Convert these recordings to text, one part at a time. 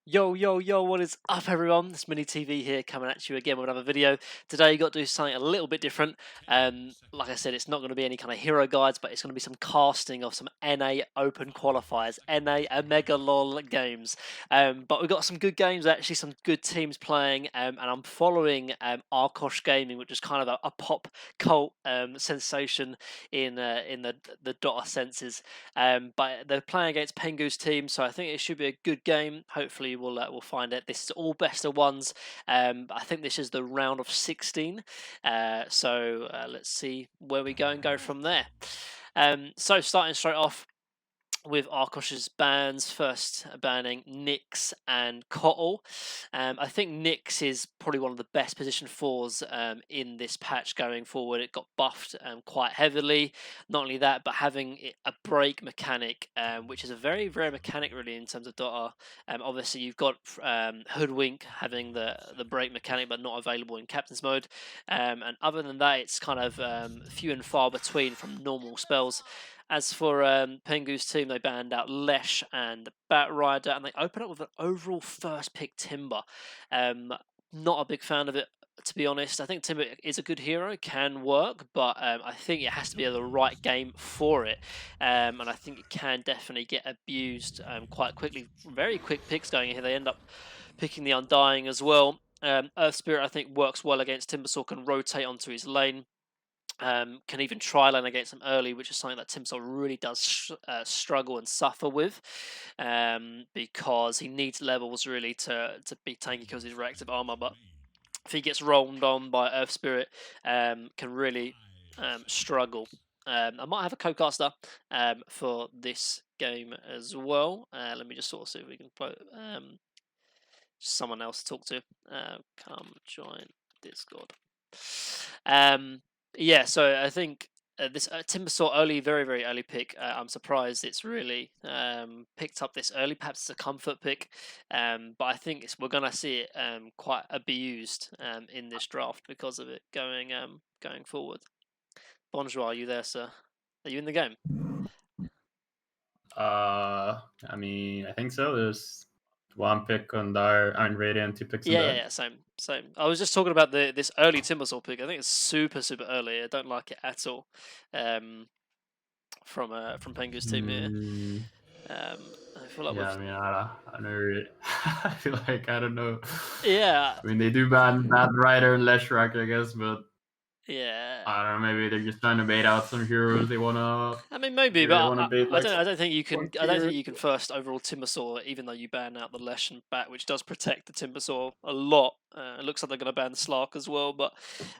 Yo, yo, yo, what is up, everyone? It's Mini TV here coming at you again with another video. Today, you got to do something a little bit different. Like I said, it's not going to be any kind of hero guides, but it's going to be some casting of some NA Open Qualifiers, NA Omega LOL games. But we've got some good games, actually, some good teams playing, and I'm following Arkosh Gaming, which is kind of a pop cult sensation in the Dota senses. But they're playing against Pengu's team, so I think it should be a good game. Hopefully, we'll find it. This is all best of ones. I think this is the round of 16. So let's see where we go and go from there. So starting straight off with Arkosh's bans, first banning Nyx and Kotl. I think Nyx is probably one of the best position 4s in this patch going forward. It got buffed quite heavily. Not only that, but having a break mechanic, which is a very rare mechanic really in terms of Dota. Obviously, you've got Hoodwink having the break mechanic, but not available in Captain's mode. And other than that, it's kind of few and far between from normal spells. As for Pengu's team, they banned out Lesh and Bat Rider, and they open up with an overall first pick Timber. Not a big fan of it, to be honest. I think Timber is a good hero, can work, but I think it has to be the right game for it. And I think it can definitely get abused quite quickly. Very quick picks going here. They end up picking the Undying as well. Earth Spirit, I think, works well against Timbersaw, can rotate onto his lane. Can even try lane against him early, which is something that Timsaw really does struggle and suffer with, because he needs levels really to be tanky because his reactive armor. But if he gets rolled on by Earth Spirit, can really struggle. I might have a co-caster for this game as well. Let me just sort of see if we can put someone else to talk to. Come join Discord. Yeah, so I think this Timbersaw early, very early pick. I'm surprised it's really picked up this early. Perhaps it's a comfort pick, but I think we're gonna see it quite abused in this draft because of it going forward. Bonjour, are you there, sir? Are you in the game? I mean, I think so. There's one pick on there, and Radiant, two picks on Yeah, that. same. I was just talking about this early Timbersaw pick. I think it's super early. I don't like it at all. From Pengu's team here. I feel like Yeah, I mean, I don't really, I feel like I don't know. Yeah. I mean, they do ban Bad Rider and Leshrac, I guess, but Yeah. I don't know. Maybe they're just trying to bait out some heroes they wanna. I mean, maybe, Maybe they but wanna bait like I don't think you can. one I don't hero. think you can first overall Timbersaw, even though you ban out the Lesh and Bat, which does protect the Timbersaw a lot. It looks like they're going to ban the Slark as well. But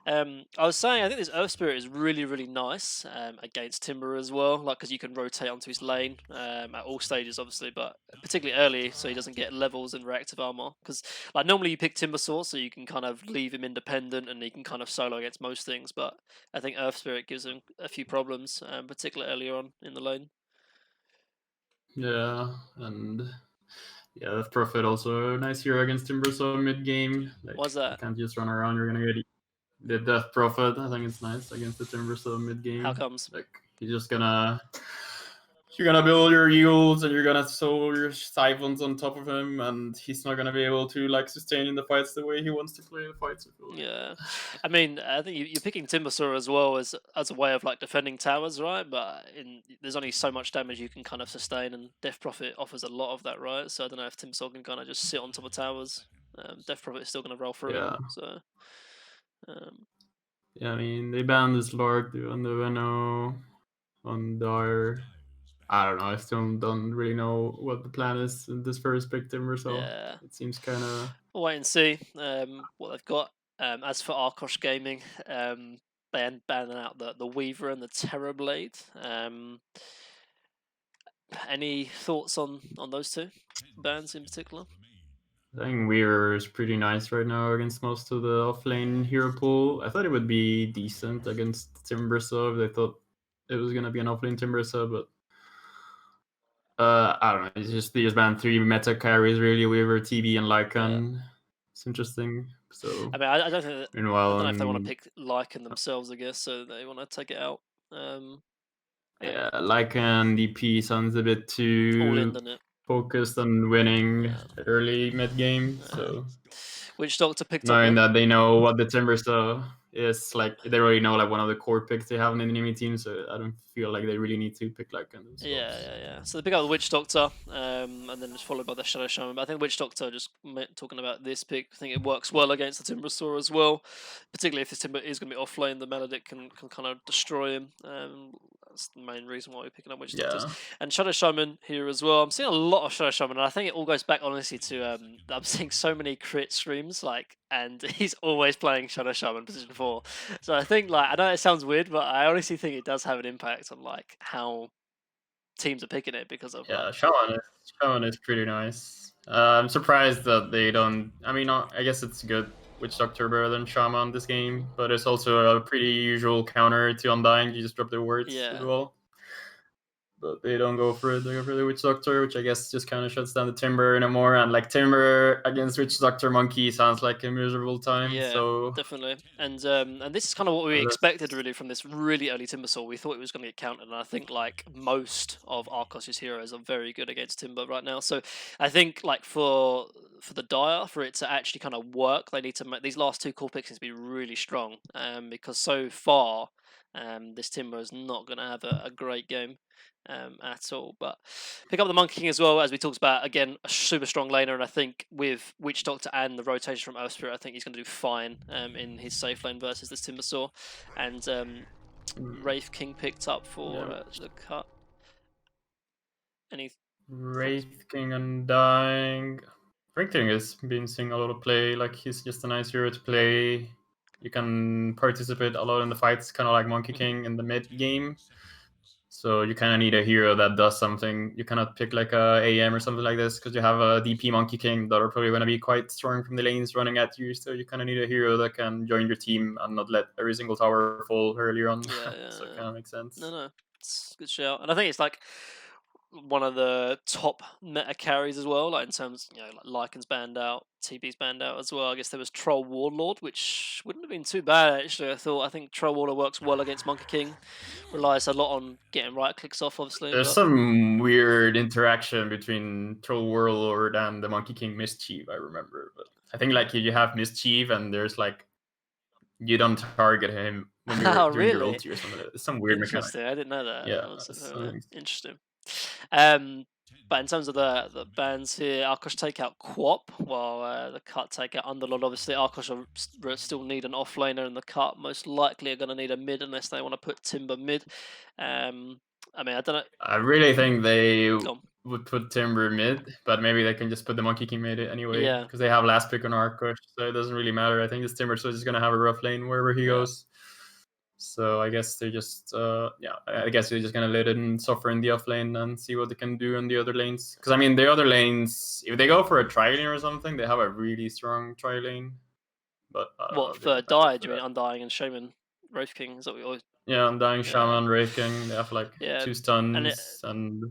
I was saying, I think this Earth Spirit is really nice against Timber as well, like because you can rotate onto his lane at all stages, obviously, but particularly early, so he doesn't get levels and reactive armor. Because like normally you pick Timbersaw, so you can kind of leave him independent and he can kind of solo against most things, but I think Earth Spirit gives him a few problems, particularly earlier on in the lane. Yeah, and yeah, Death Prophet also a nice hero against Timbersaw mid game. Like, Why's you that? can't just run around. You're gonna get the Death Prophet. I think it's nice against the Timbersaw mid game. How comes? Like, you're gonna build your yields and you're gonna sow your siphons on top of him, and he's not gonna be able to like sustain in the fights the way he wants to play the fights. Yeah, I mean, I think you're picking Timbersaw as well as a way of like defending towers, right? But there's only so much damage you can kind of sustain, and Death Prophet offers a lot of that, right? So I don't know if Timbersaw can kind of just sit on top of towers. Death Prophet is still going to roll through Yeah. him, so. Yeah, I mean, they banned this Lord on the Veno, on their. I don't know. I still don't really know what the plan is in this first pick Timber, so Yeah. it seems kind of. We'll wait and see what they've got. As for Arkosh Gaming, they end banning out the Weaver and the Terrorblade. Any thoughts on those two bans in particular? I think Weaver is pretty nice right now against most of the offlane hero pool. I thought it would be decent against Timber sub. I thought it was gonna be an offlane Timber sub, but I don't know. It's just they just banned 3 meta carries really: Weaver, TB, and Lycan. Yeah. It's interesting. So I mean, I don't think. Meanwhile, I don't know if they want to pick Lycan themselves. I guess so. They want to take it out. Yeah, Lycan DP sounds a bit too all in, doesn't it? focused on winning Yeah, early mid game. yeah. So Which doctor picked up knowing then? that they know what the Timbers is, like they already know like one of the core picks they have in the enemy team. So I don't feel like they really need to pick Lycan Yeah, themselves. yeah, yeah. So they pick up the Witch Doctor, and then it's followed by the Shadow Shaman. But I think Witch Doctor, just talking about this pick, I think it works well against the Timbersaur as well. Particularly if this Timber is going to be offlane, the Maledict can kind of destroy him. That's the main reason why we're picking up Witch Doctors. Yeah, And Shadow Shaman here as well. I'm seeing a lot of Shadow Shaman, and I think it all goes back honestly to I'm seeing so many crit screams, like, and he's always playing Shadow Shaman position 4. So I think, like, I know it sounds weird, but I honestly think it does have an impact on like how teams are picking it because of like. yeah. Shaman is pretty nice. I'm surprised that they don't. I mean, I guess it's good Witch Doctor better than Shaman this game, but it's also a pretty usual counter to Undying. You just drop the words as Yeah, well. But they don't go for it. They go for the Witch Doctor, which I guess just kind of shuts down the Timber no more. And like Timber against Witch Doctor Monkey sounds like a miserable time. yeah, So definitely. And this is kind of what we expected that's really from this really early Timbersaw. We thought it was going to get countered, and I think like most of Arkosh's heroes are very good against Timber right now. So I think like for the Dire, for it to actually kind of work, they need to make these last two core picks need to be really strong. Because so far, this Timber is not going to have a great game. At all. But pick up the Monkey King as well, as we talked about. Again, a super strong laner, and I think with Witch Doctor and the rotation from Earth Spirit, I think he's going to do fine in his safe lane versus this Timbersaw. And Wraith King picked up for yeah. the cut. Any thoughts? Wraith King Undying. Wraith King has been seeing a lot of play. Like he's just a nice hero to play. You can participate a lot in the fights, kind of like Monkey Mhm. King in the mid game. So you kind of need a hero that does something. You cannot pick like a AM or something like this because you have a DP Monkey King that are probably going to be quite strong from the lanes running at you. So you kind of need a hero that can join your team and not let every single tower fall earlier on. Yeah, yeah, So it yeah. kind of makes No, sense. no, it's a good shout. And I think it's like one of the top meta carries as well. Like in terms, like Lycan's banned out, TB's banned out as well. I guess there was Troll Warlord, which wouldn't have been too bad actually. I think Troll Warlord works well against Monkey King. Relies a lot on getting right clicks off, obviously, There's but some weird interaction between Troll Warlord and the Monkey King Mischief, I remember. But I think like you have Mischief and there's like you don't target him when you're oh doing your really? ulti or something. It's some weird mechanic. Interesting. I didn't know that. Yeah, That was something. interesting. Um, but in terms of the bans here, Arkosh take out Quap, while the cut take out Underlord. Obviously, Arkosh still need an offlaner, and the cut most likely are going to need a mid unless they want to put Timber mid. I mean, I don't know. I really think they Go on. would put Timber mid, but maybe they can just put the Monkey King mid anyway Yeah, because they have last pick on Arkosh, so it doesn't really matter. I think this Timber so is just gonna have a rough lane wherever he yeah. goes. So I guess they just I guess they're just gonna let it suffer in the off lane and see what they can do in the other lanes. Because I mean the other lanes, if they go for a tri lane or something, they have a really strong tri lane. But I don't know What if they for can kind of go die? for Do you that. mean Undying and Shaman Wraith King? Is that what we always? Yeah, Undying Yeah, Shaman, Wraith King, they have like yeah. 2 And it, stuns and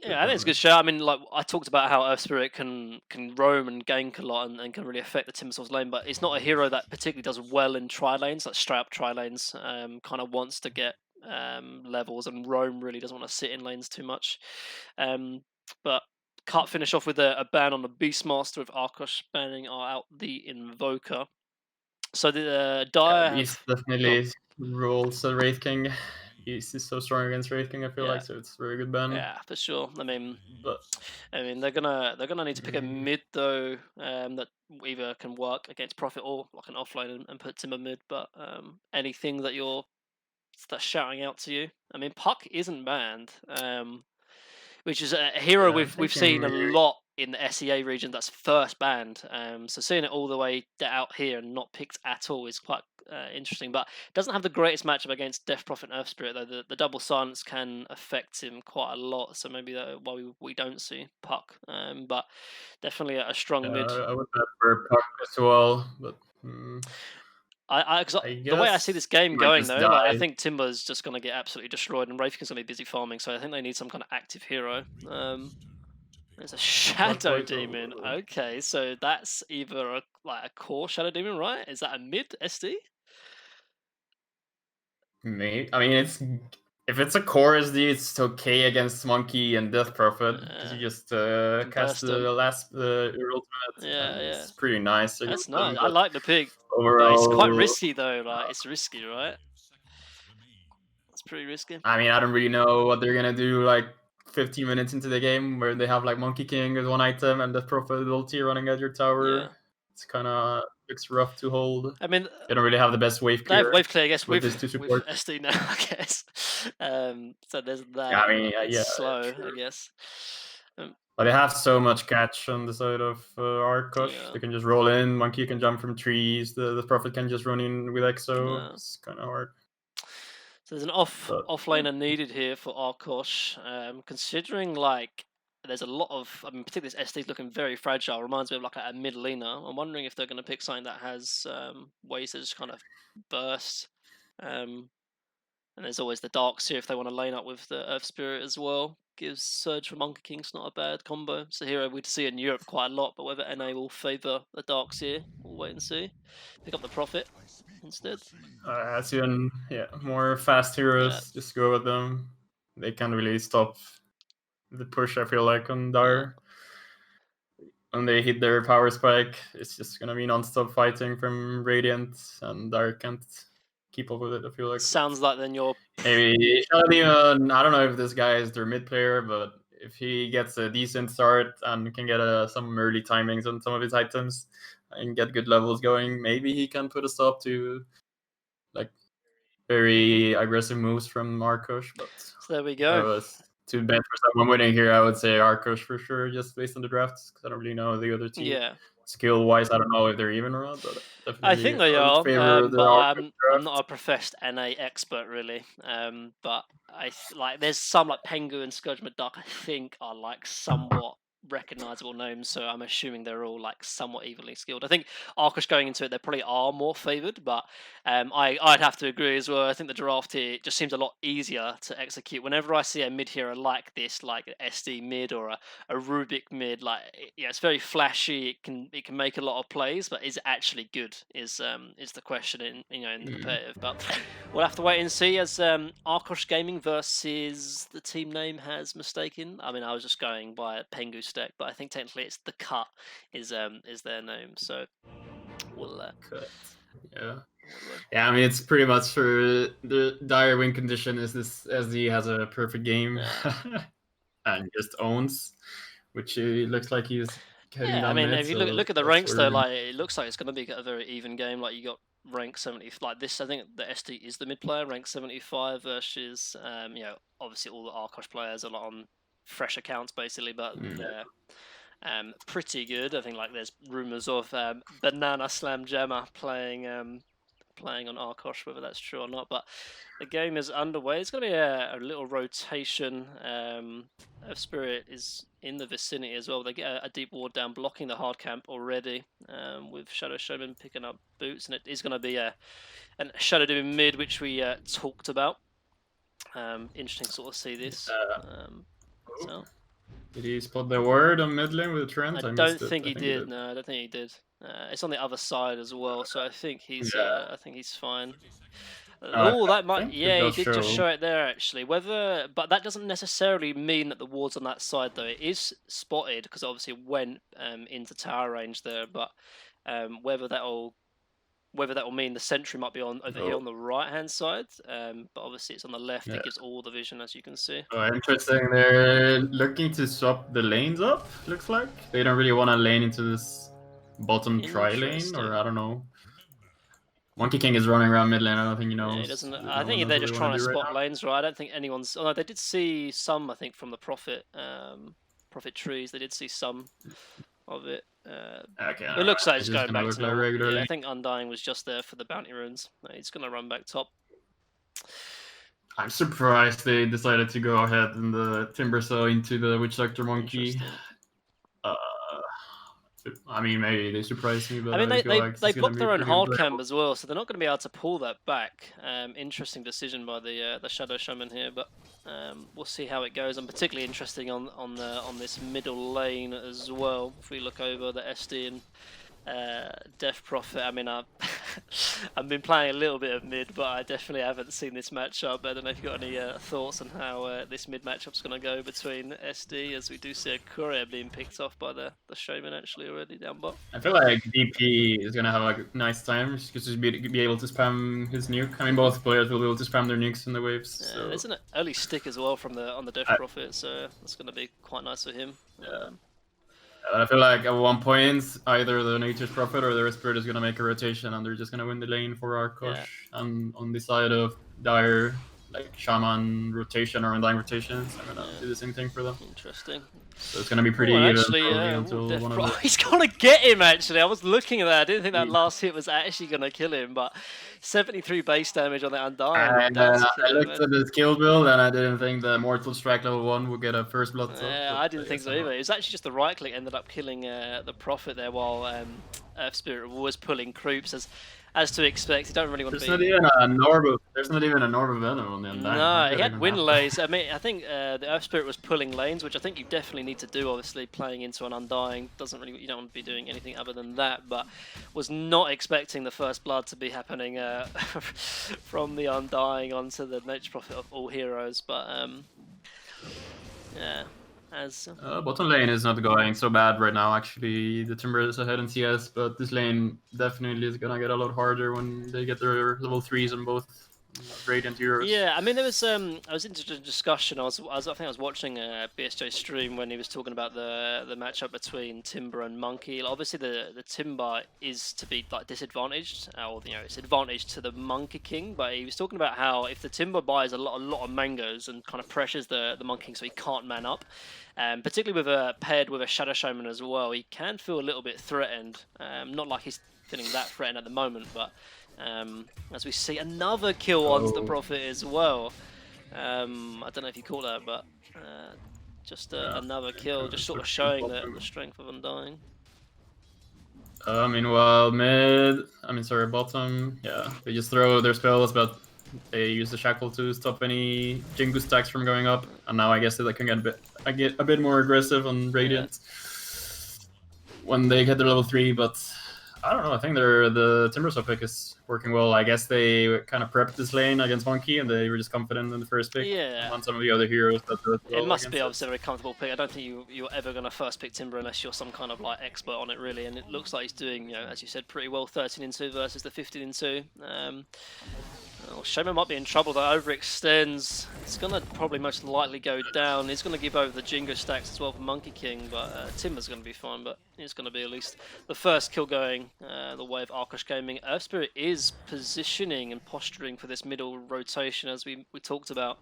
Yeah, I think it's a good damage. show. I mean, like I talked about how Earth Spirit can roam and gank a lot and can really affect the Timbersaws lane, but it's not a hero that particularly does well in tri lanes, like straight up tri lanes. Kind of wants to get levels, and roam really doesn't want to sit in lanes too much. But can't finish off with a ban on the Beastmaster with Arkosh banning out the Invoker. So the Yeah, Dire have Beast gone. definitely rules the Wraith King. Beast is so strong against Wraith King, I feel Yeah, like, so it's a very good ban. yeah, for sure. But I mean, they're gonna need to pick a mid though, that either can work against Profit or like an offline and put Timber mid. But anything that's shouting out to you. I mean, Puck isn't banned, which is a hero yeah, I'm we've thinking seen a maybe lot in the SEA region that's first banned. So seeing it all the way out here and not picked at all is quite interesting. But doesn't have the greatest matchup against Death Prophet and Earth Spirit though. The double silence can affect him quite a lot. So maybe that's why we don't see Puck. But definitely a strong mid. I would bet for Puck as well, but Cause I the way I guess see this game he might going just though, like I die. think Timber's just gonna get absolutely destroyed, and Wraithking's gonna be busy farming. So I think they need some kind of active hero. There's a shadow What, demon. Okay, so that's either a core shadow demon, right? Is that a mid SD? maybe I mean If it's a core SD, it's okay against Monkey and Death Prophet because you just can cast burst them. the last your ultimate, Yeah, and yeah. it's pretty nice That's against nice. them. I But like the pick, but it's quite overall, risky though. Like it's risky, right? It's pretty risky. I mean, I don't really know what they're gonna do. Like 15 minutes into the game, where they have like Monkey King as one item and Death Prophet ulti running at your tower. Yeah. It's kind of looks rough to hold. I mean, They don't really have the best wave they have clear wave clear, I guess, with these two with supports. SD now, I guess. So there's Yeah, I that, mean, but it's yeah, slow, I true. guess. Um, But they have so much catch on the side of Arkosh. yeah, They can just roll in. Monkey can jump from trees. The Prophet can just run in with Exo. yeah. It's kind of hard. So there's an But offlaner needed here for Arkosh. Considering like there's a lot of, I mean, particularly this SD is looking very fragile. Reminds me of like a mid laner. I'm wondering if they're going to pick something that has ways to just kind of burst. Um, And there's always the Darks here if they want to lane up with the Earth Spirit as well. Gives Surge for Monkey King's not a bad combo. It's a hero we'd see in Europe quite a lot, but whether NA will favour the Darks here, we'll wait and see. Pick up the Prophet instead. as even more fast Yeah, heroes, just go with them. They can't really stop the push. I feel like on yeah. Dar. When they hit their power spike, it's just gonna be non-stop fighting from Radiant, and Dar can't keep up with it. I feel like. Sounds like then you're. Maybe not even. I don't know if this guy is their mid player, but if he gets a decent start and can get some early timings on some of his items and get good levels going, maybe he can put a stop to like very aggressive moves from Arkosh. But So there we if I go. was to bet for someone winning here, I would say Arkosh for sure, just based on the drafts, because I don't really know the other two. Yeah, Skill wise, I don't know if they're even or not, but I definitely think they I would are, favor the but Arkosh I'm not draft. a professed NA expert really. But like there's some like Pengu and Scourge Duck I think are like somewhat recognizable names, so I'm assuming they're all like somewhat evenly skilled. I think Arkosh going into it, they probably are more favored, but I'd have to agree as well. I think the draft here just seems a lot easier to execute. Whenever I see a mid hero like this, like an SD mid or a Rubik mid, like yeah, it's very flashy. It can make a lot of plays, but is it actually good? Is the question in the competitive. But we'll have to wait and see. As Arkosh Gaming versus the team name has mistaken. I mean, I was just going by Pengu Stack, but I think technically it's the Cut is their name. So we'll Cut. Yeah. we'll, Yeah, I mean it's pretty much for the dire win condition is this SD has a perfect game and just owns, which looks like he's heading yeah, I down mean, mid. if you So look at the that's ranks though, where like it looks like it's going to be a very even game. Like you got rank 70, like this. I think the SD is the mid player, rank 75 versus obviously all the Arkosh players are on fresh accounts basically, but they're pretty good. I think like there's rumors of Banana Slam Jammer playing on Arkosh, whether that's true or not. But the game is underway. It's going to be a little rotation. Of Spirit is in the vicinity as well. They get a deep ward down, blocking the hard camp already. With Shadow Showman picking up boots, and it is going to be a Shadow Demon mid, which we talked about. Interesting to sort of see this. So. Did he spot the word on mid lane with Trent? I I don't missed it. think I he think he did. did. No, I don't think he did. It's on the other side as well, so I think he's Yeah. fine. I Oh, that might. think it Yeah, he does did just show. show it there actually. But that doesn't necessarily mean that the ward's on that side though. It is spotted because obviously it went into tower range there. But whether that'll mean the sentry might be on over here on the right hand side. But obviously it's on the left. Yeah. It gives all the vision as you can see. Oh, interesting. They're looking to swap the lanes up. Looks like they don't really want to lane into this bottom tri lane, or I don't know. Monkey King is running around mid lane. I don't think he knows. Yeah, he doesn't. No I one think knows they're what just they trying want to to do right spot now. lanes, right? I don't think anyone's. Oh no, they did see some. I think from the Prophet trees, they did see some of it. Okay, It looks like it's just going gonna back look to like normal. regular Yeah, I lane. think Undying was just there for the bounty runes. He's gonna run back top. I'm surprised they decided to go ahead in the Timber Saw into the Witch Doctor Monkey. Interesting. I mean, maybe they surprised me, but I mean, I feel like they it's gonna blocked be their own pretty hard unplayable. camp as well, so they're not going to be able to pull that back. Interesting decision by the Shadow Shaman here, but we'll see how it goes. And particularly interesting on this middle lane as well. If we look over the SD and Death Prophet, I mean, I've been playing a little bit of mid, but I definitely haven't seen this matchup. I don't know if you've got any thoughts on how this mid matchup's going to go between SD, as we do see a courier being picked off by the Shaman actually already down bot. I feel like DP is gonna have a nice time because he'll be able to spam his nuke. I mean, both players will be able to spam their nukes in the waves. Yeah, So there's an early stick as well from on the Death Prophet, so that's going to be quite nice for him. yeah. I feel like at one point, either the Nature's Prophet or the Spirit is gonna make a rotation, and they're just gonna win the lane for Arkosh. Yeah. And on the side of Dire, like Shaman rotation or Undying rotations, I'm gonna do the same thing for them. Interesting. So it's gonna be pretty Oh, even actually, until one of the... he's gonna get him. Actually, I was looking at that. I didn't think that last hit was actually gonna kill him, but 73 base damage on the Undying. I looked at the skill build and I didn't think the Mortal Strike level 1 would get a first blood. Yeah, I didn't think so either. It was actually just the right click ended up killing the Prophet there, while Earth Spirit was pulling creeps as to expect. You don't really want to be. There's not even a Normal Venom on the Undying. No, he had win lanes. I mean, I think the Earth Spirit was pulling lanes, which I think you definitely need to do. Obviously, playing into an Undying doesn't really. You don't want to be doing anything other than that. But was not expecting the first blood to be happening from the Undying onto the Nature Prophet of all heroes. But yeah. Bottom lane is not going so bad right now. Actually, the Timber is ahead in CS, but this lane definitely is gonna get a lot harder when they get their level 3s on both Radiant heroes. Yeah, I mean, there was I was into a discussion. I think I was watching BSJ stream when he was talking about the matchup between Timber and Monkey. Obviously, the Timber is to be like disadvantaged, or it's advantaged to the Monkey King. But he was talking about how if the Timber buys a lot of mangoes and kind of pressures the Monkey King so he can't man up, particularly with paired with a Shadow Shaman as well, he can feel a little bit threatened. Not like he's feeling that threatened at the moment, but. As we see another kill onto the Prophet as well. I don't know if you caught that, but just another kill, just sort of showing the strength of Undying. Meanwhile, bottom, yeah, they just throw their spells, but they use the Shackle to stop any Jingu stacks from going up, and now I guess they can get a bit more aggressive on Radiant when they get their level 3, but I don't know. I think the Timbersaw pick is working well. I guess they kind of prepped this lane against Monkey, and they were just confident in the first pick. Yeah. On some of the other heroes that it must be obviously a very comfortable pick. I don't think you're ever going to first pick Timber unless you're some kind of like expert on it, really. And it looks like he's doing, as you said, pretty well. 13-2 versus the 15-2. Shaman might be in trouble though. Overextends. It's gonna probably most likely go down. He's gonna give over the Jingo stacks as well for Monkey King, but Timber's gonna be fine. But it's gonna be at least the first kill going the way of Arkosh Gaming. Earth Spirit is positioning and posturing for this middle rotation as we talked about,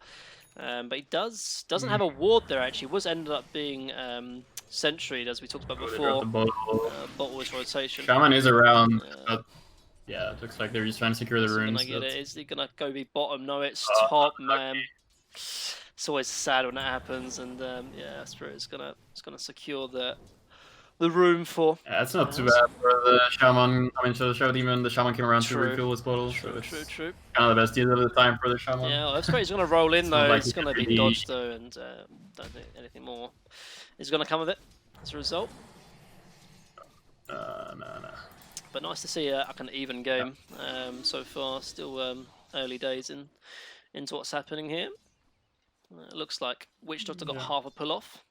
but he doesn't have a ward there. Actually, was ended up being sentryed as we talked about before. Bottleless rotation. Shaman is around. Yeah, it looks like they're just trying to secure the runes. Is he gonna go be bottom? No, it's top, man. It's always sad when that happens, and yeah, Spirit is gonna secure the room for. Yeah, it's not too bad for the Shaman. I mean, so the Shadow Demon, the Shaman came around to refill his bottle. True. Kind of the best deal of the time for the Shaman. Yeah, well, Spirit's gonna roll in though. It's gonna be dodged though, and don't think anything more is gonna come of it as a result. No. But nice to see like an even game so far. Still early days into what's happening here. It looks like Witch Doctor got half a pull off,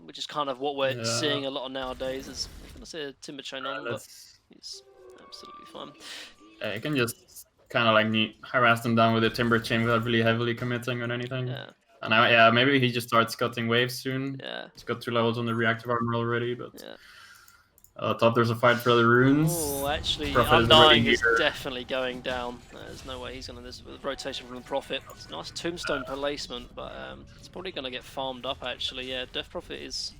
which is kind of what we're seeing a lot of nowadays. Is I'm gonna say a Timber chain on, but he's absolutely fine. Yeah, you can just kind of like harass them down with a Timber chain without really heavily committing on anything. Yeah. And maybe he just starts cutting waves soon. Yeah. He's got 2 levels on the reactive armor already, but. Yeah. Top there's a fight for the runes. Oh, actually, Undying is definitely going down. There's no way he's going to this with rotation from the Prophet. It's a nice tombstone placement, but it's probably going to get farmed up. Actually, yeah, Death Prophet is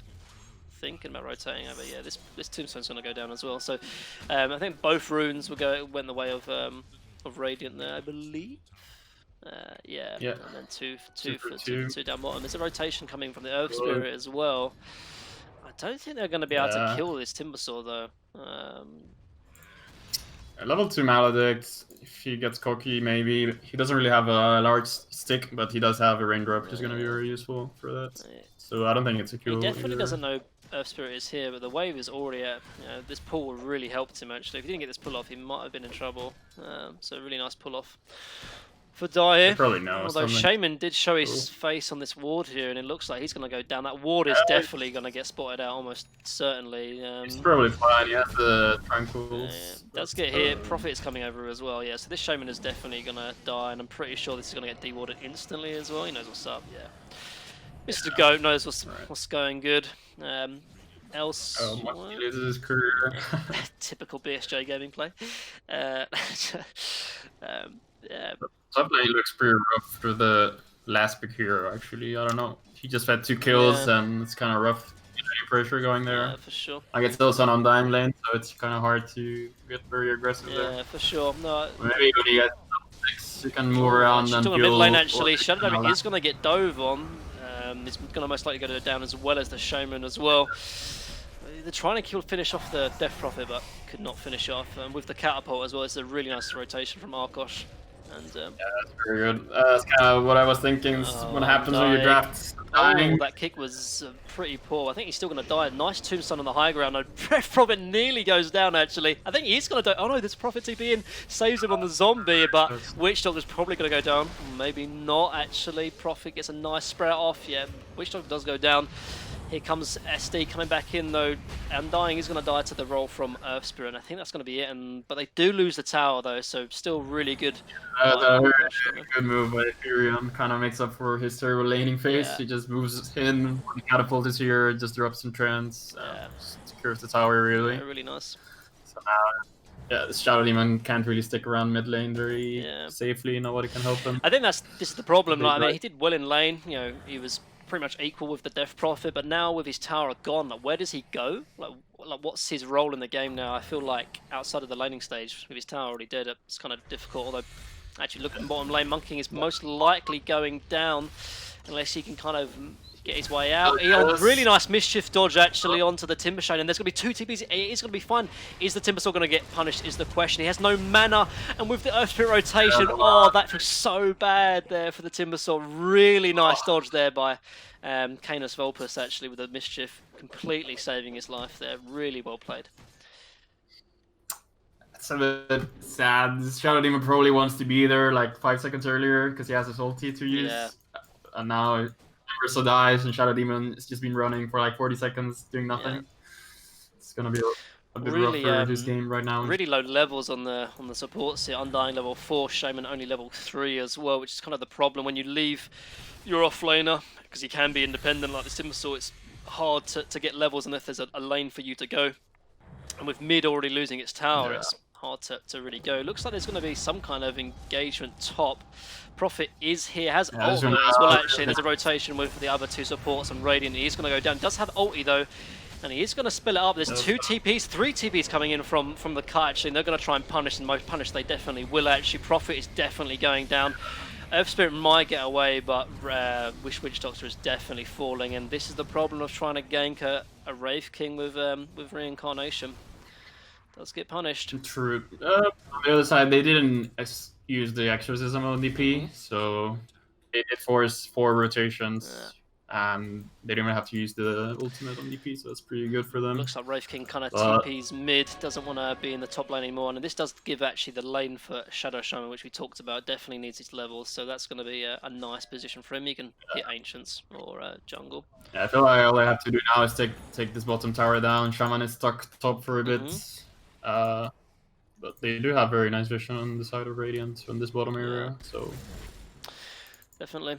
thinking about rotating over. Yeah, this tombstone's going to go down as well. So I think both runes went the way of Radiant there, I believe. Yeah, and then two down bottom. There's a rotation coming from the Earth Spirit as well. I don't think they're going to be able to kill this Timbersaw though. Level 2 Maledict, if he gets cocky, maybe. He doesn't really have a large stick, but he does have a raindrop, which is going to be very useful for that. So I don't think it's a kill. He definitely doesn't know Earth Spirit is here, but the wave is already at, this pull really helped him actually. If he didn't get this pull off, he might have been in trouble. So really nice pull off for Dye They here. probably know Although something. Shaman did show his Cool. face on this ward here, and it looks like he's going to go down. That ward is definitely going to get spotted out, almost certainly. He's probably fine. He has the Yeah, tranquils. does get hit. Prophet is coming over as well. Yeah, so this Shaman is definitely going to die, and I'm pretty sure this is going to get dewarded instantly as well. He knows what's up. Yeah, Mr. Goat knows what's going good. Else, Once he loses his career. typical BSJ gaming play. Yeah. Something he looks pretty rough for the last big hero, actually. I don't know. He just had 2 kills, and it's kind of rough. Any pressure going there. Yeah, for sure. Like, it's also an undying lane, so it's kind of hard to get very aggressive there. Yeah, for sure. No. Maybe when you get 6, you can move around and mid heal. lane actually. Shadow Dome is going to get dove on. It's going to most likely go down as well as the Shaman as well. They're trying to finish off the Death Prophet, but could not finish off. And with the catapult as well, it's a really nice rotation from Arkosh. And yeah, that's very good. That's kind of what I was thinking. What happens when you draft dying. That kick was pretty poor. I think he's still going to die. Nice tombstone on the high ground. Death Prophet nearly goes down, actually. I think he's going to die. Oh no, this Prophet TP in saves him on the zombie, but Witch Doctor's probably going to go down. Maybe not, actually. Prophet gets a nice spread off. Yeah, Witch Doctor does go down. Here comes SD coming back in though. Undying is going to die to the roll from Earth Spirit. And I think that's going to be it. But they do lose the tower though, so still really good. Good move by Ethereum. Kind of makes up for his terrible laning phase. Yeah. He just moves in when the catapult is here, just drops some trends, secures the tower really. Yeah, really nice. So now, yeah, the Shadow Demon can't really stick around mid lane very safely. Nobody can help him. I think this is the problem. Like, I mean, he did well in lane. You know, he was pretty much equal with the Death Prophet, but now with his tower gone, like, where does he go? Like what's his role in the game now? I feel like outside of the laning stage, with his tower already dead, it's kind of difficult. Although, actually, look at the bottom lane, Monkeying is most likely going down unless he can kind of get his way out. Really nice mischief dodge actually onto the Timbersaw, and there's going to be 2 TPs. It is going to be fine. Is the Timbersaw going to get punished is the question. He has no mana, and with the Earth Spirit rotation, oh, that feels so bad there for the Timbersaw. Really nice dodge there by Canis Vulpus actually with the mischief, completely saving his life there. Really well played. It's a bit sad. Shadow Demon probably wants to be there like 5 seconds earlier because he has his ulti to use. Yeah. And now Timbersaw dies and Shadow Demon has just been running for like 40 seconds doing nothing. Yeah. It's gonna be a bit rough for his game right now. Really low levels on the supports here. Undying level 4, Shaman only level 3 as well, which is kind of the problem when you leave your offlaner, because you can be independent like this Timbersaw. It's hard to get levels and if there's a lane for you to go. And with mid already losing its tower, it's hard to really go. It looks like there's going to be some kind of engagement top. Prophet is here, has ult as well actually. There's a rotation with the other 2 supports and Radiant. He is going to go down. Does have ulti though, and he is going to spill it up. There's 2 TPs, 3 TPs coming in from the cut actually, and they're going to try and punish, and most punish they definitely will actually. Prophet is definitely going down. Earth Spirit might get away, but Witch Doctor is definitely falling, and this is the problem of trying to gank a Wraith King with Reincarnation. Does get punished. True. On the other side, they didn't use the Exorcism on DP, so it forced 4 rotations, and they didn't even have to use the ultimate on DP, so that's pretty good for them. Looks like Wraith King kind of TP's mid, doesn't want to be in the top lane anymore, and this does give actually the lane for Shadow Shaman, which we talked about, definitely needs its levels, so that's going to be a nice position for him. He can hit Ancients or jungle. Yeah, I feel like all I have to do now is take this bottom tower down. Shaman is stuck top for a bit. But they do have very nice vision on the side of Radiant on this bottom area, so definitely.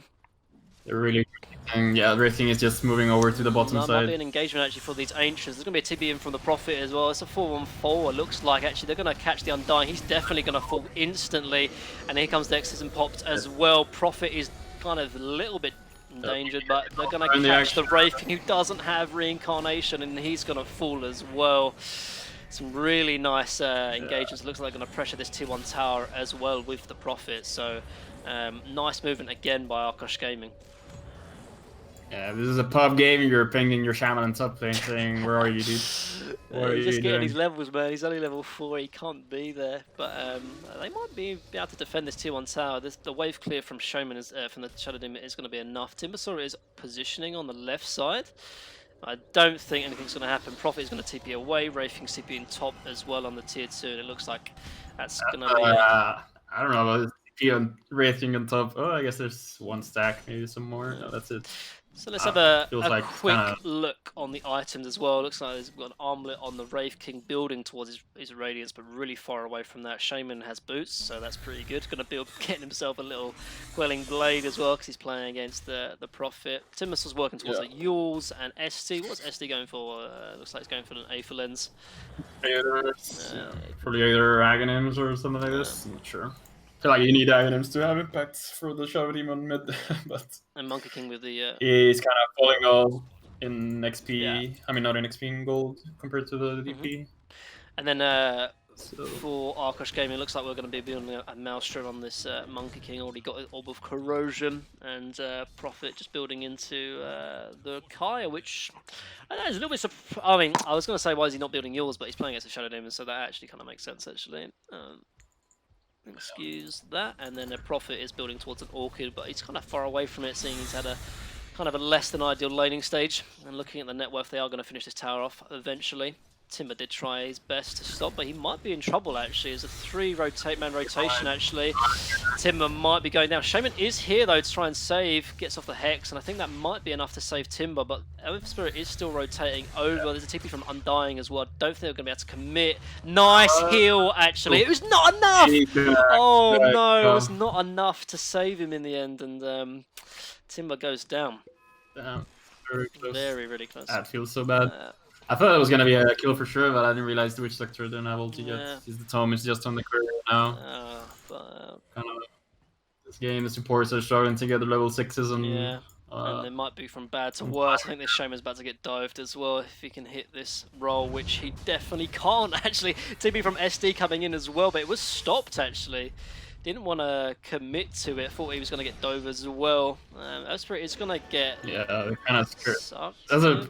They're really, everything is just moving over to the bottom side. Might be an engagement actually for these Ancients. There's going to be a TP in from the Prophet as well. It's a 4-on-4. It looks like actually they're going to catch the Undying. He's definitely going to fall instantly, and here comes the Exorcism popped as well. Prophet is kind of a little bit endangered, but they're going to catch the Wraith King, who doesn't have Reincarnation, and he's going to fall as well. Some really nice engagements. Looks like they're going to pressure this T1 tower as well with the Prophet. So nice movement again by Arkosh Gaming. Yeah, this is a pub game. You're pinging your Shaman on top lane saying, "Where are you, dude? What are he's you just getting doing?" his levels, man. He's only level 4. He can't be there. But they might be able to defend this T1 tower. The wave clear from Shaman is from the Shadow Demon is going to be enough. Timbersaw is positioning on the left side. I don't think anything's going to happen. Prophet is going to TP away. Wraithking's TPing top as well on the tier 2. And it looks like that's going to be it. I don't know about TP on Wraithing on top. Oh, I guess there's one stack, maybe some more. No, that's it. So let's have a like quick kinda... look on the items as well. Looks like there's got an armlet on the Wraith King building towards his radiance, but really far away from that. Shaman has boots, so that's pretty good. Going to build, getting himself a little quelling blade as well, because he's playing against the Prophet. Timus was working towards the Yules and ST. What's ST going for? Looks like he's going for an Aether Lens. Probably either Aghanims or something like this. I'm not sure. I feel like you need Aghanims to have impact for the Shadow Demon mid, but... And Monkey King with the... He's kind of falling off in XP. I mean, not in XP, in gold compared to the DP. And then for Arkosh Gaming, it looks like we're going to be building a Maelstrom on this Monkey King. Already got Orb of Corrosion, and Prophet just building into the Kaya, which I don't know, is a little bit... I mean, I was going to say, why is he not building yours, but he's playing against a Shadow Demon, so that actually kind of makes sense, actually. Excuse that. And then a Prophet is building towards an Orchid, but he's kind of far away from it, seeing he's had a kind of a less than ideal laning stage. And looking at the net worth, they are going to finish this tower off eventually. Timber did try his best to stop, but he might be in trouble actually. It's a 3-man rotation actually. Timber might be going down. Shaman is here though to try and save, gets off the Hex, and I think that might be enough to save Timber, but Earth Spirit is still rotating over. There's a TP from Undying as well. I don't think they're going to be able to commit. Nice heal actually. It was not enough! Oh no, it was not enough to save him in the end, and Timber goes down. Very close. Very, really close. That feels so bad. I thought it was gonna be a kill for sure, but I didn't realize the Witch Doctor didn't have ulti yet. The Tome is just on the career now. Kind of this game, the supports are struggling to get the level 6s and and it might be from bad to worse. I think this Shaman's about to get dived as well if he can hit this roll, which he definitely can't actually. TP from SD coming in as well, but it was stopped actually. Didn't want to commit to it. Thought he was going to get dove as well. Earth Spirit is going to get... Yeah, they're kind of scared.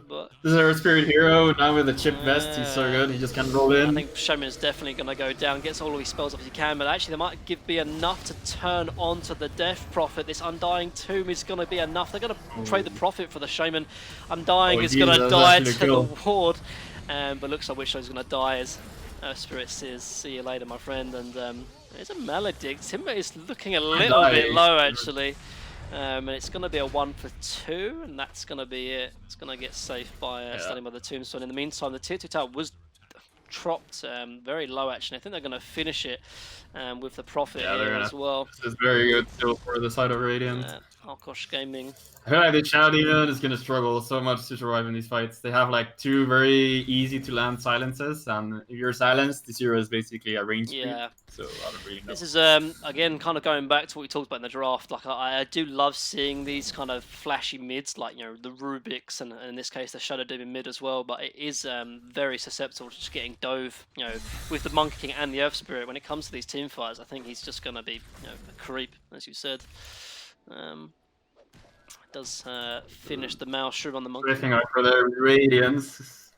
But... This is our Spirit hero. Now with the chip vest, he's so good. He just can roll in. I think Shaman is definitely going to go down. Gets all of his spells off if he can. But actually, there might be enough to turn onto the Death Prophet. This Undying Tomb is going to be enough. They're going to trade the Prophet for the Shaman. Undying is going to die to the ward. But looks like Wishlo's going to die as Earth Spirit says, see you later, my friend. And... it's a Maledict. Timber is looking a little bit low actually. And it's going to be a 1 for 2, and that's going to be it. It's going to get saved by standing by the Tombstone. In the meantime, the tier 2 tower was dropped very low actually. I think they're going to finish it with the Prophet here as well. This is very good still for the side of Radiant. Arkosh Gaming. I feel like the Shadow Demon is going to struggle so much to survive in these fights. They have like 2 very easy to land silences, and if you're silenced, the 0 is basically a range speed. So I don't really know. This is again kind of going back to what we talked about in the draft. Like I do love seeing these kind of flashy mids, like the Rubiks and in this case the Shadow Demon mid as well. But it is very susceptible to just getting dove, with the Monkey King and the Earth Spirit. When it comes to these team fights, I think he's just going to be a creep, as you said. Does finish the Maelstrom on the Monkey King. For the Radiance.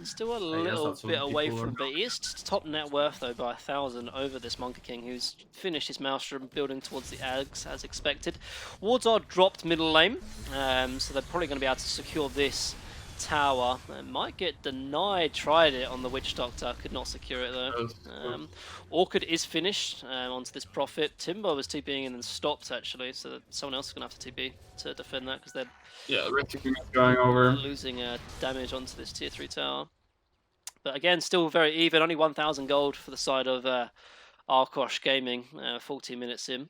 Still a little bit away from, but he is top net worth though by 1,000 over this Monkey King, who's finished his Maelstrom building towards the Ags as expected. Wards are dropped middle lane, so they're probably going to be able to secure this tower. Might get denied. Tried it on the Witch Doctor, could not secure it though. Orchid is finished onto this Prophet. Timber was TPing and then stopped actually, so someone else is going to have to TP to defend that because they're going over, losing damage onto this tier 3 tower. But again, still very even. Only 1,000 gold for the side of Arkosh Gaming. 14 minutes in.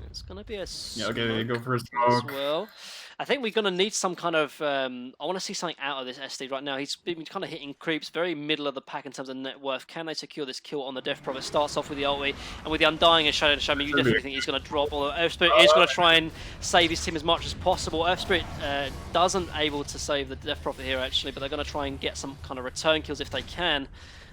It's going to be a smoke go for a smoke as well. I think we're going to need some kind of... I want to see something out of this SD right now. He's been kind of hitting creeps, very middle of the pack in terms of net worth. Can they secure this kill on the Death Prophet? Starts off with the ulti, and with the Undying and Shadow Shaman, you definitely think he's going to drop. Although Earth Spirit is going to try and save his team as much as possible. Earth Spirit doesn't able to save the Death Prophet here actually, but they're going to try and get some kind of return kills if they can.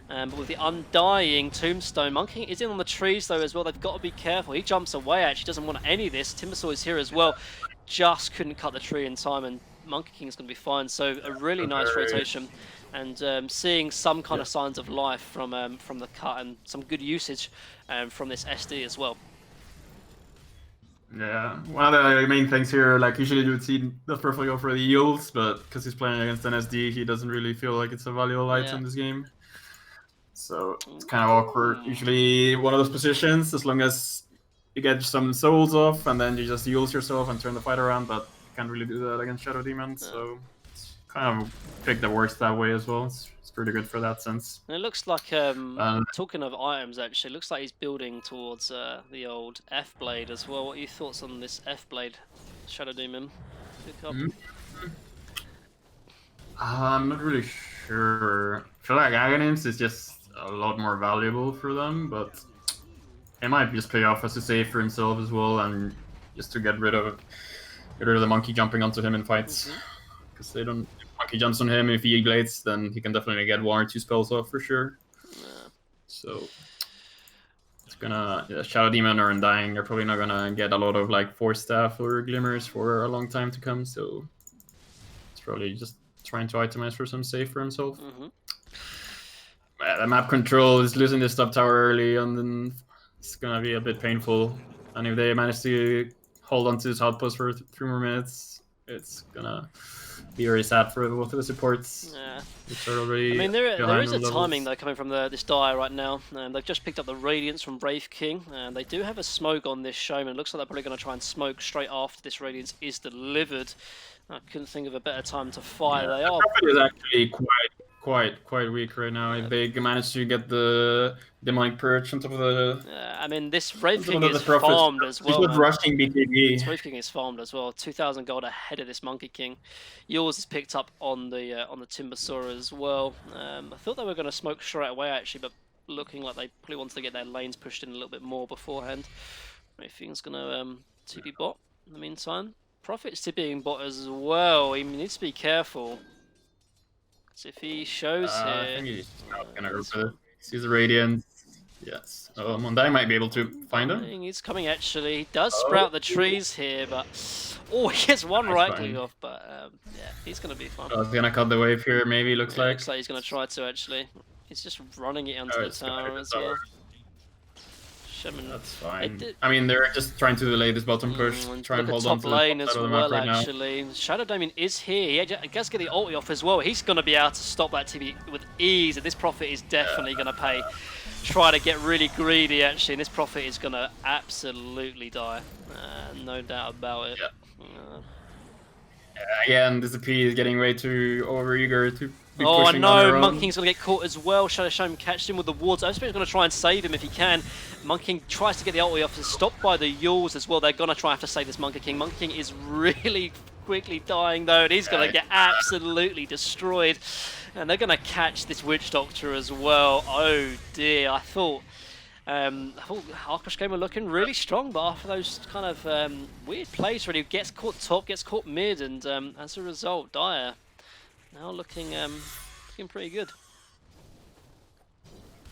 But with the Undying Tombstone, Monkey King is in on the trees though as well. They've got to be careful. He jumps away actually, doesn't want any of this. Timbersaw is here as well. Just couldn't cut the tree in time, and Monkey King is going to be fine. So a really nice rotation, and seeing some kind of signs of life from the cut and some good usage from this SD as well. Yeah, one of the main things here, like usually you would see the perfect go for the heals, but because he's playing against an SD, he doesn't really feel like it's a valuable item this game. So it's kind of awkward. Usually one of those positions, as long as you get some souls off and then you just heals yourself and turn the fight around, but you can't really do that against Shadow Demon. So it's kind of a pick that works that way as well. It's pretty good for that sense. And it looks like, talking of items, actually, it looks like he's building towards the old F Blade as well. What are your thoughts on this F Blade Shadow Demon pick up? I'm not really sure. I feel like Aghanim's is just a lot more valuable for them, but it might just pay off as a save for himself as well, and just to get rid of the monkey jumping onto him in fights. Because they don't. If monkey jumps on him, if he blades, then he can definitely get 1 or 2 spells off for sure. So it's gonna Shadow Demon or Undying. They're probably not gonna get a lot of like Force Staff or Glimmers for a long time to come. So it's probably just trying to itemize for some save for himself. The map control is losing this top tower early, and then it's gonna be a bit painful. And if they manage to hold on to this outpost for 3 more minutes, it's gonna be very sad for both of the supports. Which are already. I mean, there is a timing though coming from this Dire right now. They've just picked up the Radiance from Wraith King, and they do have a smoke on this Showman. It looks like they're probably going to try and smoke straight after this Radiance is delivered. I couldn't think of a better time to fire. They are. Prophet is actually quite weak right now. If they manage to get the demonic perch on top of the. I mean, this Wraith King is farmed as well. He's not rushing BKB. This Wraith King is farmed as well. 2,000 gold ahead of this Monkey King. Yours is picked up on the Timbersaw as well. I thought they were going to smoke straight away actually, but looking like they probably wanted to get their lanes pushed in a little bit more beforehand. Wraith King's going to TP bot in the meantime. Prophet's TPing bot as well. He needs to be careful. So if he shows here, I think he's not gonna go for it. Sees the Radiance. Yes. Mondai might be able to find him. He's coming actually. He does sprout the trees here, but he gets one right click off. But yeah, he's gonna be fine. He's gonna cut the wave here. Maybe looks like. Looks like he's gonna try to actually. He's just running it onto the tower as well. That's fine. I mean, they're just trying to delay this bottom push, try and hold on to the lane as well. Right actually, Shadow Demon is here. He does get the ulti off as well. He's going to be able to stop that TP with ease. And this Prophet is definitely going to pay. Try to get really greedy actually, and this Prophet is going to absolutely die. No doubt about it. Again, this P is getting way too overeager to. I know, Monkey King's going to get caught as well. Shadow Showman catches him with the wards. I suppose he's going to try and save him if he can. Monkey King tries to get the ulti off, stopped by the Yules as well. They're going to try to save this Monkey King. Monkey King is really quickly dying though, and he's going to get absolutely destroyed. And they're going to catch this Witch Doctor as well. Oh dear, I thought Arkosh game were looking really strong, but after those kind of weird plays where he gets caught top, gets caught mid, and as a result, Dire now looking pretty good.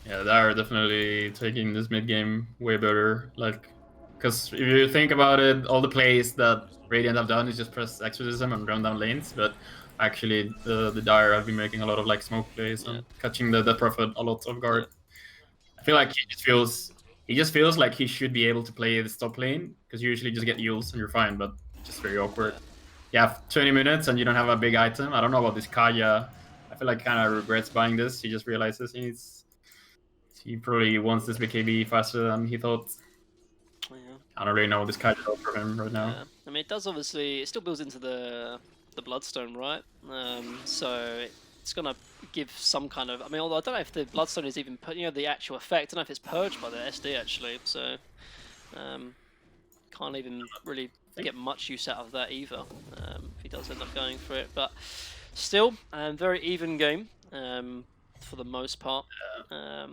Yeah, they are definitely taking this mid game way better. Like, because if you think about it, all the plays that Radiant have done is just press Exorcism and run down lanes. But actually, the Dire have been making a lot of like smoke plays and catching the Prophet a lot off guard. I feel like he just feels like he should be able to play the top lane because you usually just get heals and you're fine, but it's just very awkward. You have 20 minutes and you don't have a big item. I don't know about this Kaya. I feel like he kind of regrets buying this. He just realizes he probably wants this BKB faster than he thought. Yeah. I don't really know what this Kaya does for him right now. Yeah. I mean, it does obviously. It still builds into the Bloodstone, right? So it's gonna give some kind of. I mean, although I don't know if the Bloodstone is even the actual effect. I don't know if it's purged by the SD actually. So can't even really get much use out of that either if he does end up going for it. But still, very even game for the most part. As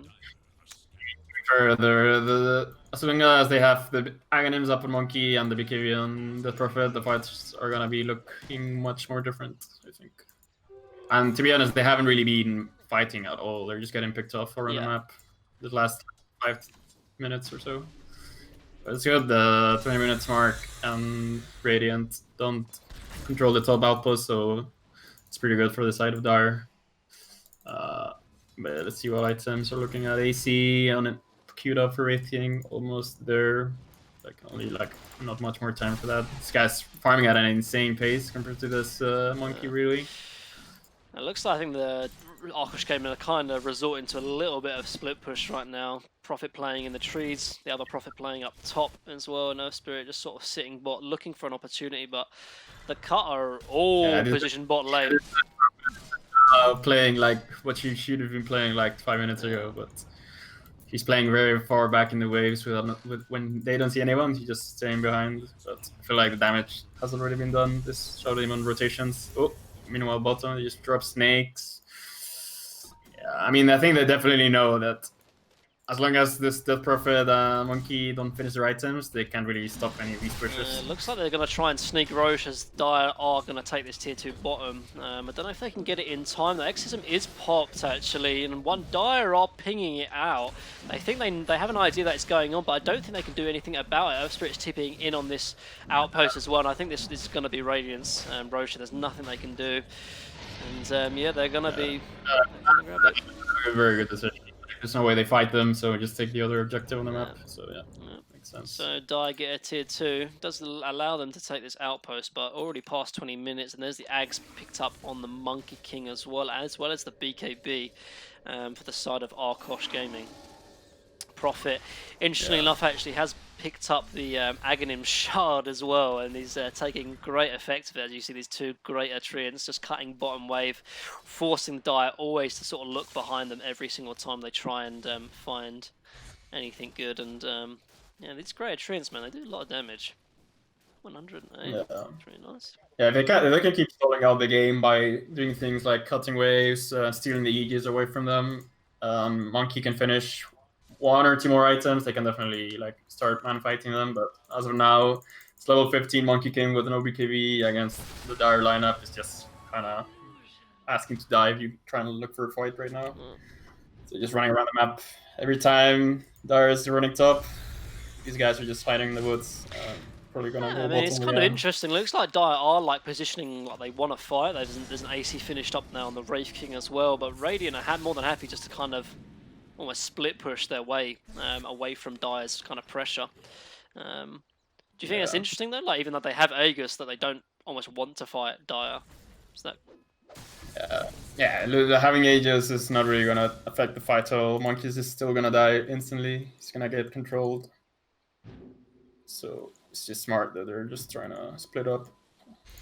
long as they have the Aghanims up on Monkey and the BKB on the Prophet, the fights are gonna be looking much more different, I think. And to be honest, they haven't really been fighting at all. They're just getting picked off around the map the last 5 minutes or so. But it's good, the 20 minutes mark, and Radiant don't control the top outpost, so it's pretty good for the side of Dire. But let's see what items are looking at. AC on it, queued up for Wraith King, almost there. like only like not much more time for that. This guy's farming at an insane pace compared to this monkey, really. It looks like I think the Arkosh game are kind of resorting to a little bit of split push right now. Prophet playing in the trees, the other Prophet playing up top as well, and Earth Spirit just sort of sitting bot, looking for an opportunity, but the cut are all positioned bot lane. Playing like what you should have been playing like 5 minutes ago, but he's playing very far back in the waves when they don't see anyone, he's just staying behind. But I feel like the damage has already been done. This showed him on rotations. Oh, meanwhile bottom, he just drops snakes. Yeah, I mean, I think they definitely know that as long as this Death Prophet Monkey don't finish their items, they can't really stop any of these pushes. Looks like they're going to try and sneak Roche as Dire are going to take this tier 2 bottom. I don't know if they can get it in time. The Exorcism is popped actually, and one Dire are pinging it out. They think they have an idea that it's going on, but I don't think they can do anything about it. Earth Spirit's tipping in on this outpost as well, and I think this is going to be Radiance. Roche, there's nothing they can do. And yeah, they're going to be... grab it. Very good decision. There's no way they fight them, so just take the other objective on the map. So yeah, makes sense. So Die get a tier 2. Does allow them to take this outpost, but already past 20 minutes, and there's the Ags picked up on the Monkey King as well as the BKB for the side of Arkosh Gaming. Prophet, interestingly enough, actually has picked up the Aghanim Shard as well, and he's taking great effect of it. As you see, these two greater treants just cutting bottom wave, forcing Dire always to sort of look behind them every single time they try and find anything good. And yeah, these greater treants, man, they do a lot of damage. 108, that's really nice. Yeah, if they can keep stalling out the game by doing things like cutting waves, stealing the Aegis away from them, Monkey can finish 1 or 2 more items, they can definitely like start man fighting them. But as of now, it's level 15 Monkey King with an OBKB against the Dire lineup is just kind of asking to die if you're trying to look for a fight right now. So just running around the map every time Dire is running top. These guys are just hiding in the woods. Probably gonna go I mean, it's kind of interesting. Looks like Dire are like positioning like they want to fight. There's an AC finished up now on the Wraith King as well, but Radiant are more than happy just to kind of almost split push their way away from Dire's kind of pressure. Do you think that's interesting though? Like even though they have Aegis, that they don't almost want to fight Dire. Is that? Yeah, having Aegis is not really gonna affect the fight at all. Monkeys is still gonna die instantly. He's gonna get controlled. So it's just smart that they're just trying to split up.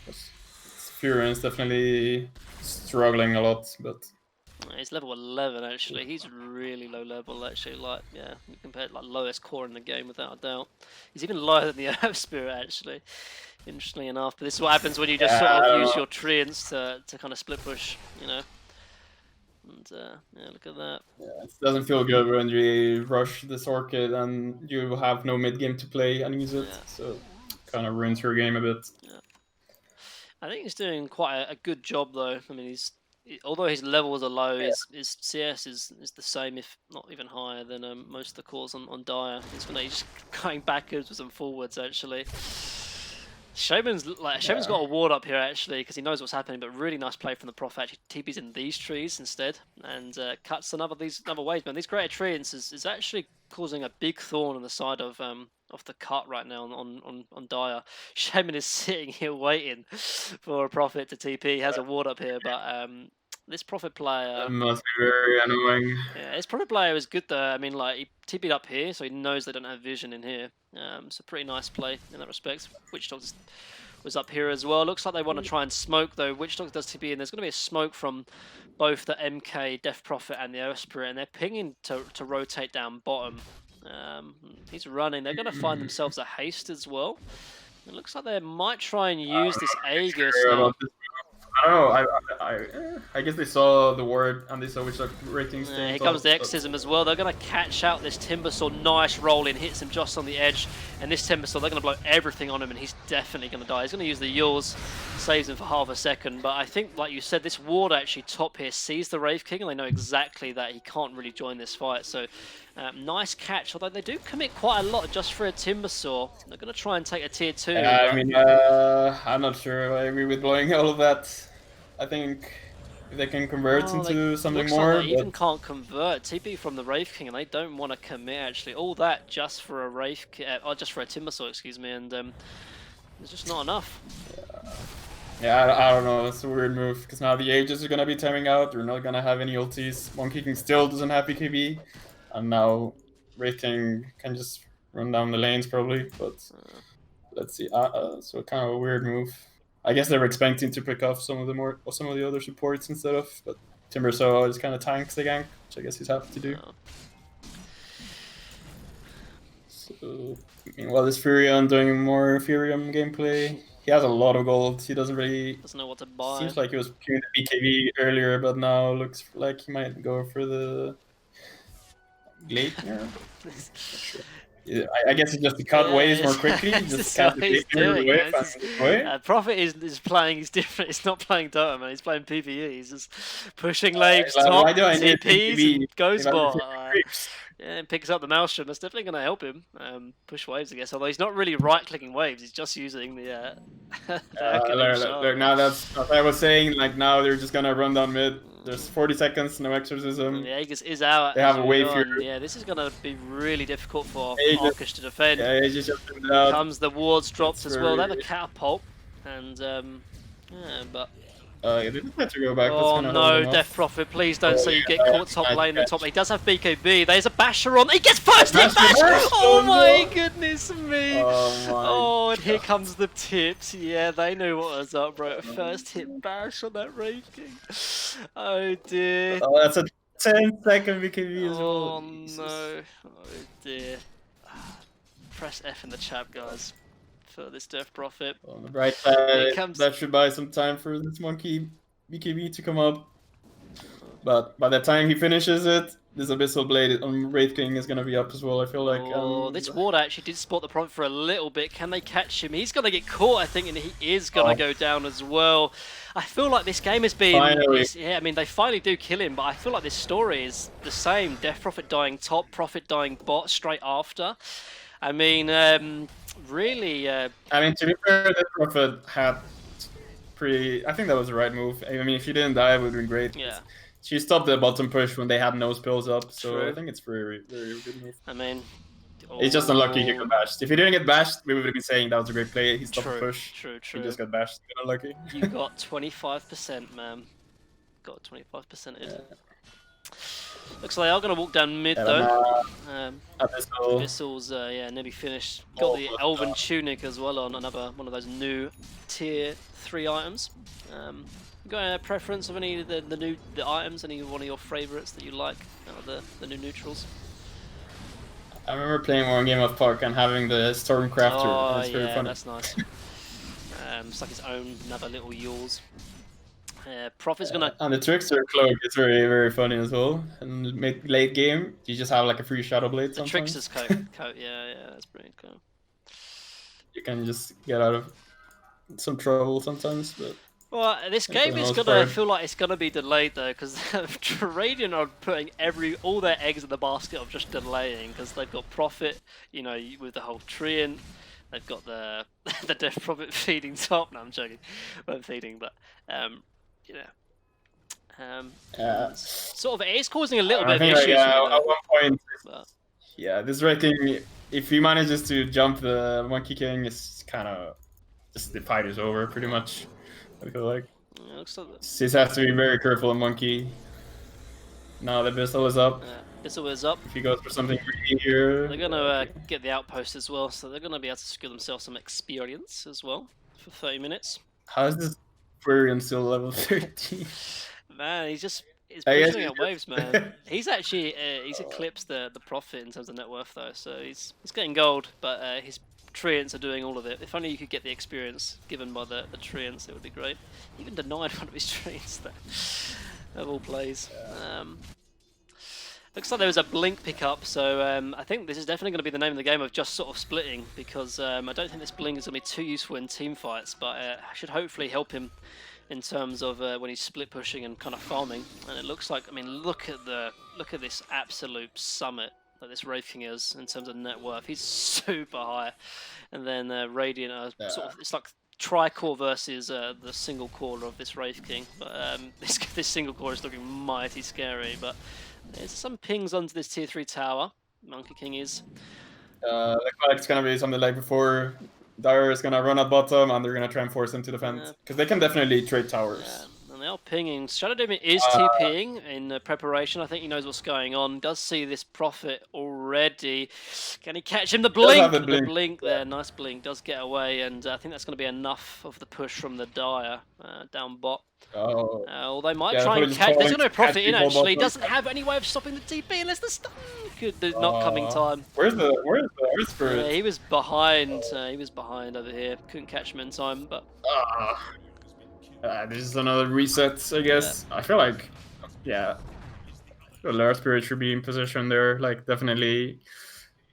Furion is definitely struggling a lot, but. He's level 11 actually. He's really low level actually. Like compared to like lowest core in the game without a doubt. He's even lower than the Earth Spirit actually. Interestingly enough, but this is what happens when you just sort of use your treants to kind of split push, you know. And yeah, look at that. Yeah, it doesn't feel good when you rush this Orchid and you have no mid game to play and use it. So kind of ruins your game a bit. Yeah. I think he's doing quite a good job though. I mean, although his levels are low, his CS is the same, if not even higher than most of the cores on Dire. He's just going backwards and forwards actually. Shaman's got a ward up here actually because he knows what's happening, but really nice play from the Prof. Actually, TP's in these trees instead and cuts another waves. Man, these greater treants is actually causing a big thorn on the side of the cut right now on Dire. Shaman is sitting here waiting for a Prophet to TP. He has a ward up here, but this Prophet player... That must be very annoying. Yeah, this Prophet player is good though. I mean, like, he TP'd up here, so he knows they don't have vision in here. So pretty nice play in that respect. Witch Dogs was up here as well. Looks like they want to try and smoke though. Witch Dogs does TP, and there's going to be a smoke from both the MK, Death Prophet, and the Earth Spirit, and they're pinging to rotate down bottom. He's running. They're going to find themselves a haste as well. It looks like they might try and use this Aegis now. I don't know. I guess they saw the word and they saw which ratings. Here comes the Exorcism as well. They're going to catch out this Timbersaw. Nice roll in, hits him just on the edge. And this Timbersaw, they're going to blow everything on him, and he's definitely going to die. He's going to use the Yules, saves him for half a second. But I think, like you said, this ward actually top here sees the Wraith King, and they know exactly that he can't really join this fight. So nice catch, although they do commit quite a lot just for a Timbersaw. They're going to try and take a tier 2. I mean, I'm not sure I agree with blowing all of that. I think if they can convert Oh, they into something looks more. like they even But can't convert TP from the Wraith King, and they don't want to commit actually. All that just for a or just for a Timbersaw, excuse me, and there's just not enough. yeah, I don't know. It's a weird move because now the Aegis are gonna be timing out. They're not gonna have any ultis. Monkey King still doesn't have BKB, and now Wraith King can just run down the lanes probably. But let's see. So kind of a weird move. I guess they were expecting to pick off some of the other supports instead of, but Timbersaw just kind of tanks the gank, which I guess he's happy to do. So meanwhile, this Furion doing more Furion gameplay. He has a lot of gold. He doesn't know what to buy. Seems like he was queuing the BKB earlier, but now looks like he might go for the Gleipnir. I guess he just cut waves more quickly. Just cast the Gleipnir away. Prophet is playing. He's different. He's not playing Dota, man. He's playing PvE. He's just pushing lanes top, TPs, and goes bot. Yeah, and picks up the Maelstrom. That's definitely going to help him push waves, I guess. Although he's not really right-clicking waves. He's just using the. Look, now that's what I was saying. Like now they're just gonna run down mid. There's 40 seconds, no exorcism. The Aegis is out. They have a wave here. Yeah, this is going to be really difficult for Arkosh to defend. Yeah, Aegis just out. Comes the wards dropped as well. They have a catapult, and yeah, but. They didn't have to go back. Oh no, Death Prophet, please don't say you get caught top lane and top. He does have BKB. There's a basher on. He gets first hit bash! Oh my goodness me! Oh, and here comes the tips. Yeah, they knew what was up, bro. First hit bash on that Wraith King. Oh dear. Oh, that's a 10-second BKB as well. Oh no. Oh dear. Press F in the chat, guys, for this Death Prophet. On the bright side, that should buy some time for this monkey BKB to come up. But by the time he finishes it, this Abyssal Blade on Wraith King is going to be up as well, I feel like. Oh, this ward actually did spot the Prophet for a little bit. Can they catch him? He's going to get caught, I think, and he is going to go down as well. I feel like this game has been... Yeah, I mean, they finally do kill him, but I feel like this story is the same. Death Prophet dying top, Prophet dying bot straight after. I mean, really... I mean, to be fair, the Prophet had I think that was the right move. I mean, if he didn't die, it would have been great. Yeah. She stopped the bottom push when they had no spills up, so I think it's very, very good move. I mean... It's just unlucky he got bashed. If he didn't get bashed, we would have been saying that was a great play. He stopped the push. True. He just got bashed. Unlucky. You got 25%, man. Got 25%. Yeah. Looks like they are going to walk down mid though. Abyssal's nearly finished. Got the Elven Tunic as well on another one of those new tier 3 items. Got a preference of any of the items? Any one of your favourites that you like out of the new neutrals? I remember playing one game of Park and having the Stormcrafter. Oh, it's very fun. That's nice. It's like his own another little yaws. Prophet's gonna... And the Trickster Cloak is very, very funny as well. And late game, you just have like a free Shadow Blade sometimes. The Trickster's coat, yeah, that's pretty cool. You can just get out of some trouble sometimes, but... Well, this game is gonna feel like it's gonna be delayed though, because Radiant are putting all their eggs in the basket of just delaying, because they've got Prophet, you know, with the whole Treant. They've got the Death Prophet feeding top. No, I'm joking. Well, feeding, but you know, sort of it is causing a little bit of issues. At one point, this Wraith King, if he manages to jump the Monkey King, it's kind of just the fight is over pretty much. I feel like. Yeah, looks like just has to be very careful of Monkey. Now the Abyssal is up. Abyssal is up. If he goes for something greedy here, they're gonna get the outpost as well, so they're gonna be able to secure themselves some experience as well for 30 minutes. How is this Furion still level 13? Man, he's pushing at waves, man. He's actually he's eclipsed the Prophet in terms of net worth though, so he's getting gold, but his Treants are doing all of it. If only you could get the experience given by the Treants, it would be great. Even denied one of his Treants there. Of all plays. Looks like there was a Blink pickup, so I think this is definitely going to be the name of the game of just sort of splitting, because I don't think this Blink is going to be too useful in team fights, but should hopefully help him in terms of when he's split pushing and kind of farming. And it looks like, I mean, look at this absolute summit that this Wraith King is in terms of net worth. He's super high, and then Radiant are sort of, it's like tri-core versus the single core of this Wraith King, but this single core is looking mighty scary. But there's some pings onto this tier 3 tower. Monkey King is. Looks like it's gonna be something like before Dire is gonna run at bottom and they're gonna try and force him to defend because they can definitely trade towers. Yeah, and they are pinging. Shadow Demon is TPing in preparation. I think he knows what's going on. Does see this Prophet already. Can he catch him? The blink! The blink there. Nice blink. Does get away, and I think that's going to be enough of the push from the Dire down bot. Well, they might try and catch. There's no Prophet in actually. He doesn't have any way of stopping the TP unless the stun could not coming time. Where's the Earth Spirit? Yeah, he was behind. He was behind over here. Couldn't catch him in time, but. This is another reset, I guess. Yeah. I feel like, yeah, the Earth Spirit should be in position there. Like, definitely.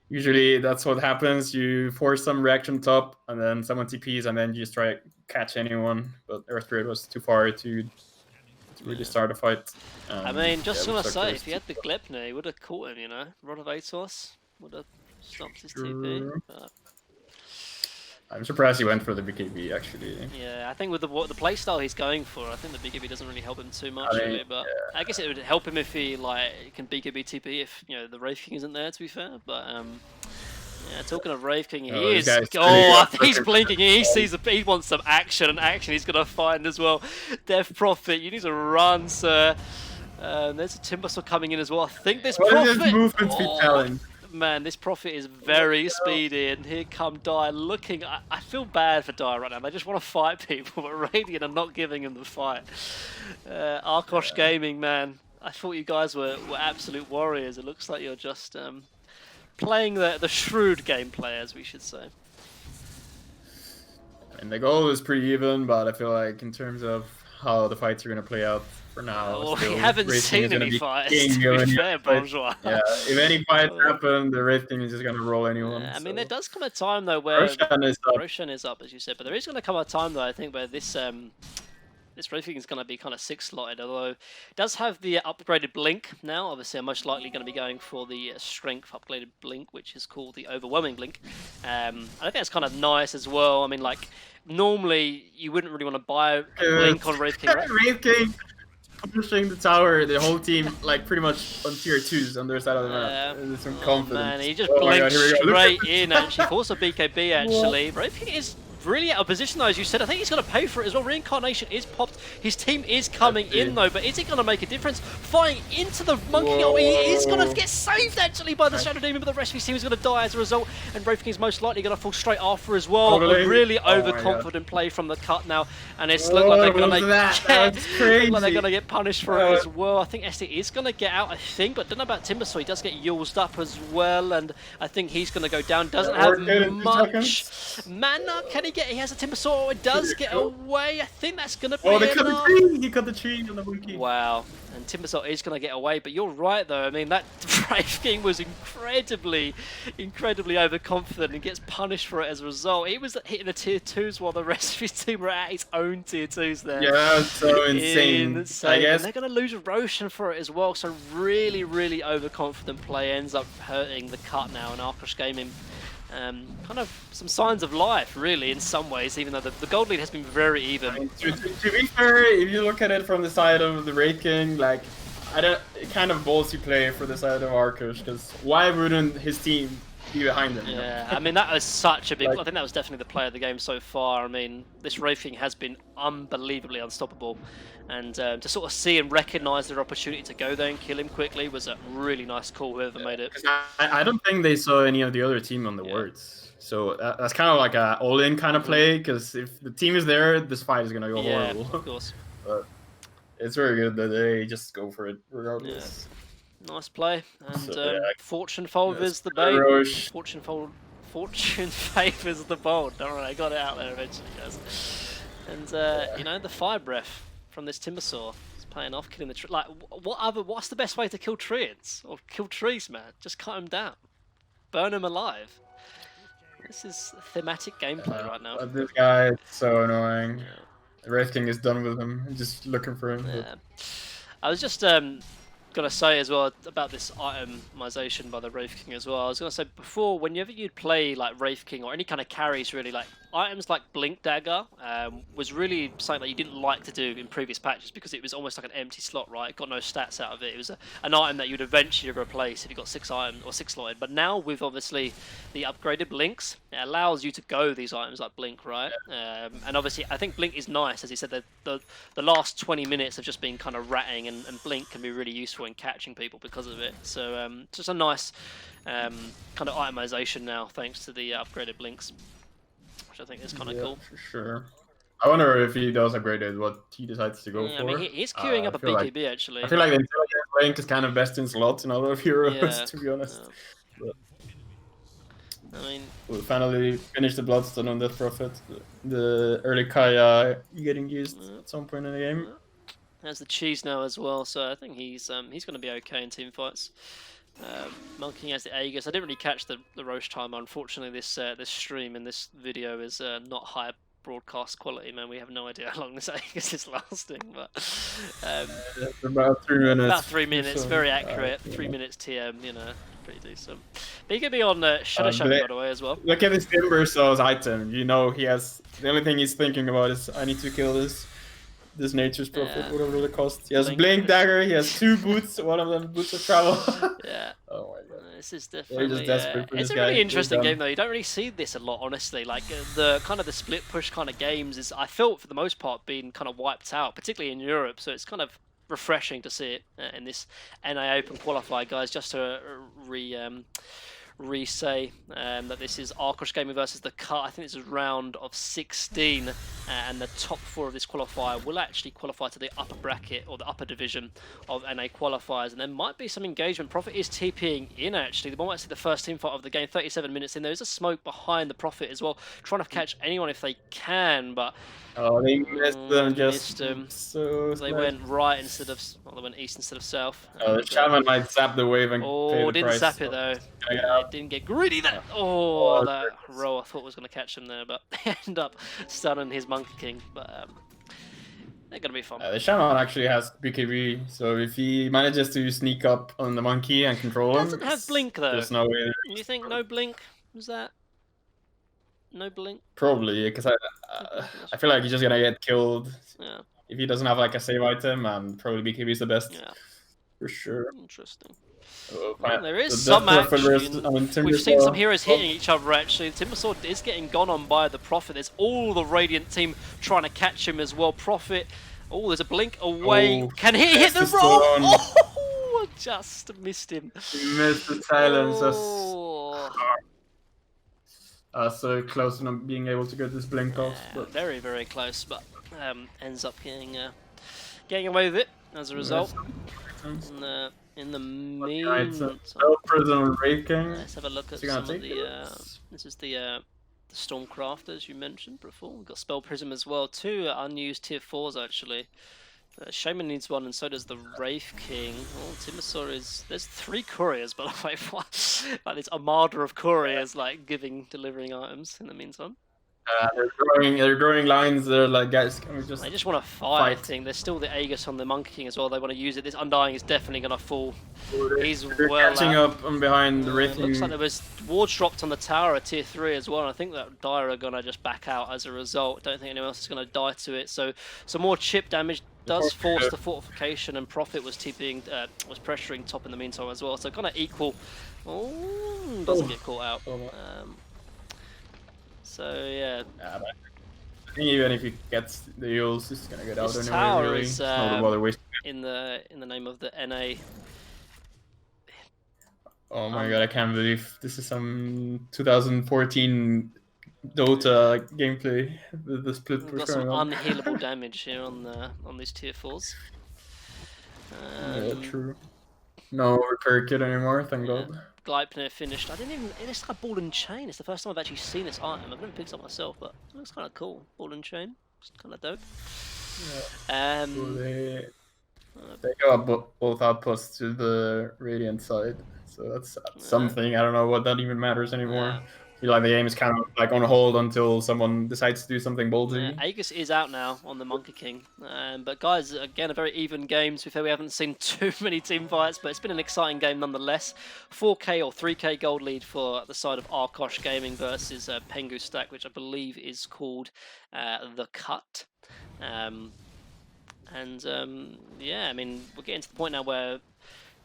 Usually that's what happens. You force some reaction top, and then someone TPs, and then you just try to catch anyone. But Earth Spirit was too far to really start a fight. I mean, just gonna say, if he had the Glepner, he would have caught him, you know? Rod of Atos would have stopped his TP. But... I'm surprised he went for the BKB, actually. Yeah, I think with the playstyle he's going for, I think the BKB doesn't really help him too much, really. But I guess it would help him if he can BKB TP if the Wraith King isn't there. To be fair, but yeah, talking of Wraith King, he is. I think he's blinking. He sees he wants some action, and action he's gonna find as well. Death Prophet, you need to run, sir. There's a Timbersaw coming in as well. I think this Prophet. What is this movement speed challenge? Man, this Prophet is very speedy, and here come Dire looking. I feel bad for Dire right now. They just want to fight people, but Radiant are not giving him the fight. Arkosh Gaming, man, I thought you guys were absolute warriors. It looks like you're just playing the shrewd gameplay, as we should say. And the goal is pretty even, but I feel like in terms of how the fights are going to play out, for now, we haven't seen any fights, to be fair, Bourgeois. Yeah, if any fights happen, the Wraith King is just going to roll anyone. I mean, there does come a time, though, where Roshan is up, as you said, but there is going to come a time, though, I think, where this Wraith King is going to be kind of 6-slotted, although it does have the upgraded Blink now. Obviously, I'm most likely going to be going for the Strength upgraded Blink, which is called the Overwhelming Blink. I think that's kind of nice as well. I mean, like, normally, you wouldn't really want to buy a Blink on Wraith King, right? Wraith King pushing the tower, the whole team, like, pretty much on tier 2s on their side of the map. There's some confidence. Man, he just blinked straight in, actually. Also BKB, actually. Wraith King is really out of position, though, as you said. I think he's going to pay for it as well. Reincarnation is popped. His team is coming in, though, but is it going to make a difference? Flying into the Monkey. Oh, he is going to get saved, actually, by the Shadow Demon, but the rest of his team is going to die as a result, and Wraith King is most likely going to fall straight after as well. A really overconfident play from the cut now, and it's looked like they're going to get punished for it as well. I think SD is going to get out, I think, but don't know about Timbersaw. He does get used up as well, and I think he's going to go down. Doesn't have much mana. Can he get? He has a Timbersaw. It does get away. I think that's going to be they cut the tree. He cut the tree on the monkey. Wow. And Timbersaw is going to get away, but you're right, though. I mean, that Wraith King was incredibly overconfident and gets punished for it as a result. He was hitting the tier 2s while the rest of his team were at his own tier 2s there. Yeah, so insane. I guess. And they're going to lose Roshan for it as well, so really overconfident play ends up hurting the cut now, and Arkosh Gaming. Kind of some signs of life, really, in some ways, even though the gold lead has been very even. I mean, to be fair, if you look at it from the side of the Wraith King, like, it kind of ballsy play for the side of Arkosh, because why wouldn't his team be behind him? Yeah, I mean, that was such a big... I think that was definitely the play of the game so far. I mean, this Wraith King has been unbelievably unstoppable. And to sort of see and recognise their opportunity to go there and kill him quickly was a really nice call, whoever made it. I don't think they saw any of the other team on the wards. So that's kind of like an all-in kind of play, because if the team is there, this fight is going to go horrible. Yeah, of course. But it's very good that they just go for it regardless. Yeah. Nice play. And fortune favours the bait. Fortune favours the bold. Don't worry, I got it out there eventually, guys. And, the fire breath from this Timbersaw is paying off, killing the tree. Like, what's the best way to kill trees? Or kill trees, man? Just cut them down. Burn them alive. This is thematic gameplay right now. This guy is so annoying. The Wraith King is done with him. I'm just looking for him. Yeah. I was just Gotta say as well about this itemization by the Wraith King as well. I was gonna say before, whenever you'd play like Wraith King or any kind of carries, really, like items like Blink Dagger was really something that you didn't like to do in previous patches because it was almost like an empty slot, right? It got no stats out of it. It was an item that you'd eventually replace if you got 6 items or 6 slotted. But now with obviously the upgraded blinks, it allows you to go these items like Blink, right? And obviously, I think Blink is nice, as you said. The last 20 minutes have just been kind of ratting, and Blink can be really useful in catching people because of it. So just a nice kind of itemization now, thanks to the upgraded blinks, which I think is kind of cool. For sure. I wonder if he does upgrade it, what he decides to go for. I mean, he's queuing up a BKB actually. I feel like the intelligence link is kind of best in slots in other heroes, to be honest. But I mean, we'll finally finish the Bloodstone on that Prophet. The early Kaya getting used at some point in the game. Has the cheese now as well, so I think he's going to be okay in team fights. Monkey has the Aegis. I didn't really catch the Roche timer. Unfortunately, this stream and this video is not high broadcast quality, man. We have no idea how long this Aegis is lasting, but about 3 minutes. About 3 minutes, very accurate. 3 minutes TM, you know, pretty decent. But he could be on Shadow Shadow, by the way, as well. Look at his Timber Saw's item. You know, he has the only thing he's thinking about is I need to kill this Nature's Prophet, whatever the cost. He has Blink Dagger, he has 2 boots, one of them boots of travel. Yeah. Oh my god. This is definitely it's a really interesting game though. You don't really see this a lot, honestly. Like the kind of the split push kind of games is, I felt for the most part, being kind of wiped out, particularly in Europe. So it's kind of refreshing to see it in this NA Open qualifier, guys. Just to re-say that this is Arkosh gaming versus the Cut. I think this is round of 16, and the top 4 of this qualifier will actually qualify to the upper bracket or the upper division of NA qualifiers, and there might be some engagement. Prophet is TPing in actually. The might see the first team fight of the game. 37 minutes in. There is a smoke behind the Prophet as well, trying to catch anyone if they can, but they missed them. Missed them. So they went right instead of, well, they went east instead of south. The Shaman might zap the wave and pay the didn't price. zap it though. It didn't get greedy. That that row I thought was going to catch him there, but end up stunning his Monkey King. But they're going to be fun. The Shaman actually has BKB, so if he manages to sneak up on the Monkey and control him, doesn't have Blink though. There's no way. You think no Blink? Was that? No Blink? Probably, because I feel like he's just gonna get killed if he doesn't have like a save item, and probably BKB is the best for sure. Interesting. Well, there is some action. We've seen some heroes hitting each other actually. Timbersword is getting gone on by the Prophet. There's all the Radiant team trying to catch him as well. Prophet, there's a blink away. Can he hit the roll? Oh, just missed him. He missed the silence. So close to not being able to get this blink off. But very, very close, but ends up getting away with it as a result. In the meantime, Prison Raking. Let's have a look at some of the. This is the Stormcrafters you mentioned before. We've got Spell Prism as well. 2 unused tier 4s actually. Shaman needs 1, and so does the Wraith King. Oh, Timbersaw is. There's 3 couriers, by the way. Like this armada of couriers, like delivering items in the meantime. They're drawing lines. They're like, guys, can we just? They just want to fight. I think there's still the Aegis on the Monkey King as well. They want to use it. This Undying is definitely going to fall. He's catching up and behind the Wraith King. Looks like there was wards dropped on the tower at tier 3 as well, and I think that Dire are going to just back out as a result. Don't think anyone else is going to die to it. So some more chip damage does force the fortification, and Prophet was was pressuring top in the meantime as well. So kind of equal. Doesn't get caught out. So yeah. I think even if he gets the heals, he's gonna get out anyway. This tower really. is in the name of the NA. Oh my god! I can't believe this is some 2014 Dota gameplay. The split push got some unhealable damage here on these tier 4s. Yeah, true. No repair kit anymore, thank god. Gleipnir finished. I didn't even. It's like a ball and chain. It's the first time I've actually seen this item. I've never picked it up myself, but it looks kind of cool. Ball and chain. It's kind of dope. Yeah. They go both outposts to the Radiant side, so that's something. I don't know what that even matters anymore. Like the game is kind of like on hold until someone decides to do something ballsy. Aegis is out now on the Monkey King. But guys, again, a very even game. To be fair, we haven't seen too many team fights, but it's been an exciting game nonetheless. 4K or 3K gold lead for the side of Arkosh Gaming versus Pengu Stack, which I believe is called The Cut. Yeah, I mean, we're getting to the point now where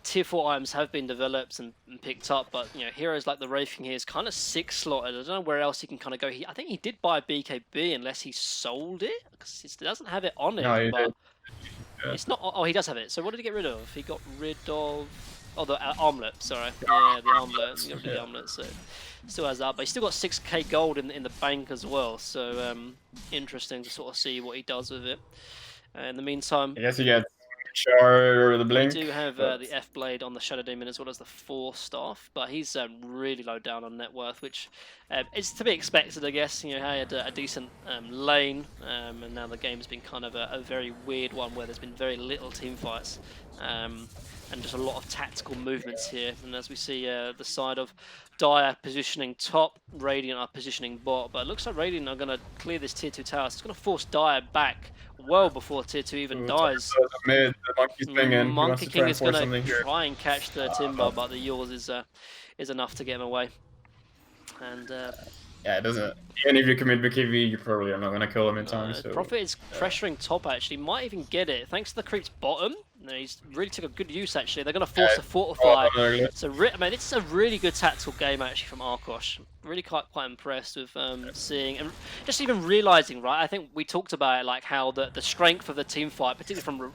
Tier 4 items have been developed and picked up, but you know, heroes like the Wraith King here is kind of 6 slotted. I don't know where else he can kind of go. I think he did buy BKB unless he sold it, because he doesn't have it on him. No, he but did. Yeah. it's not. Oh, he does have it. So what did he get rid of? He got rid of. Oh, the armlet. Sorry, yeah, the armlet. He got rid of the armlet. So still has that, but he's still got 6k gold in the bank as well. So interesting to sort of see what he does with it. In the meantime, I guess he gets Char or the Blink. we do have the F Blade on the Shadow Demon as well as the 4 staff, but he's really low down on net worth, which is to be expected, I guess. You know, he had a decent lane, and now the game's been kind of a very weird one where there's been very little team fights. And just a lot of tactical movements here. And as we see the side of Dire positioning top, Radiant are positioning bot, but it looks like Radiant are going to clear this tier 2 tower. So it's going to force Dire back well before tier 2 even dies. Mid, the Monkey's pinging. Monkey King is going to try and catch the Timber, but the yours is enough to get him away. And yeah, it doesn't. Even if you commit BKB, you probably are not going to kill him in time. So. Prophet is pressuring top actually, might even get it thanks to the creeps bottom. No, he's really took a good use actually. They're going to force a fortify. So I mean, it's a really good tactical game actually from Arkosh. Really quite impressed with seeing and just even realizing, right? I think we talked about it, like how the strength of the team fight, particularly from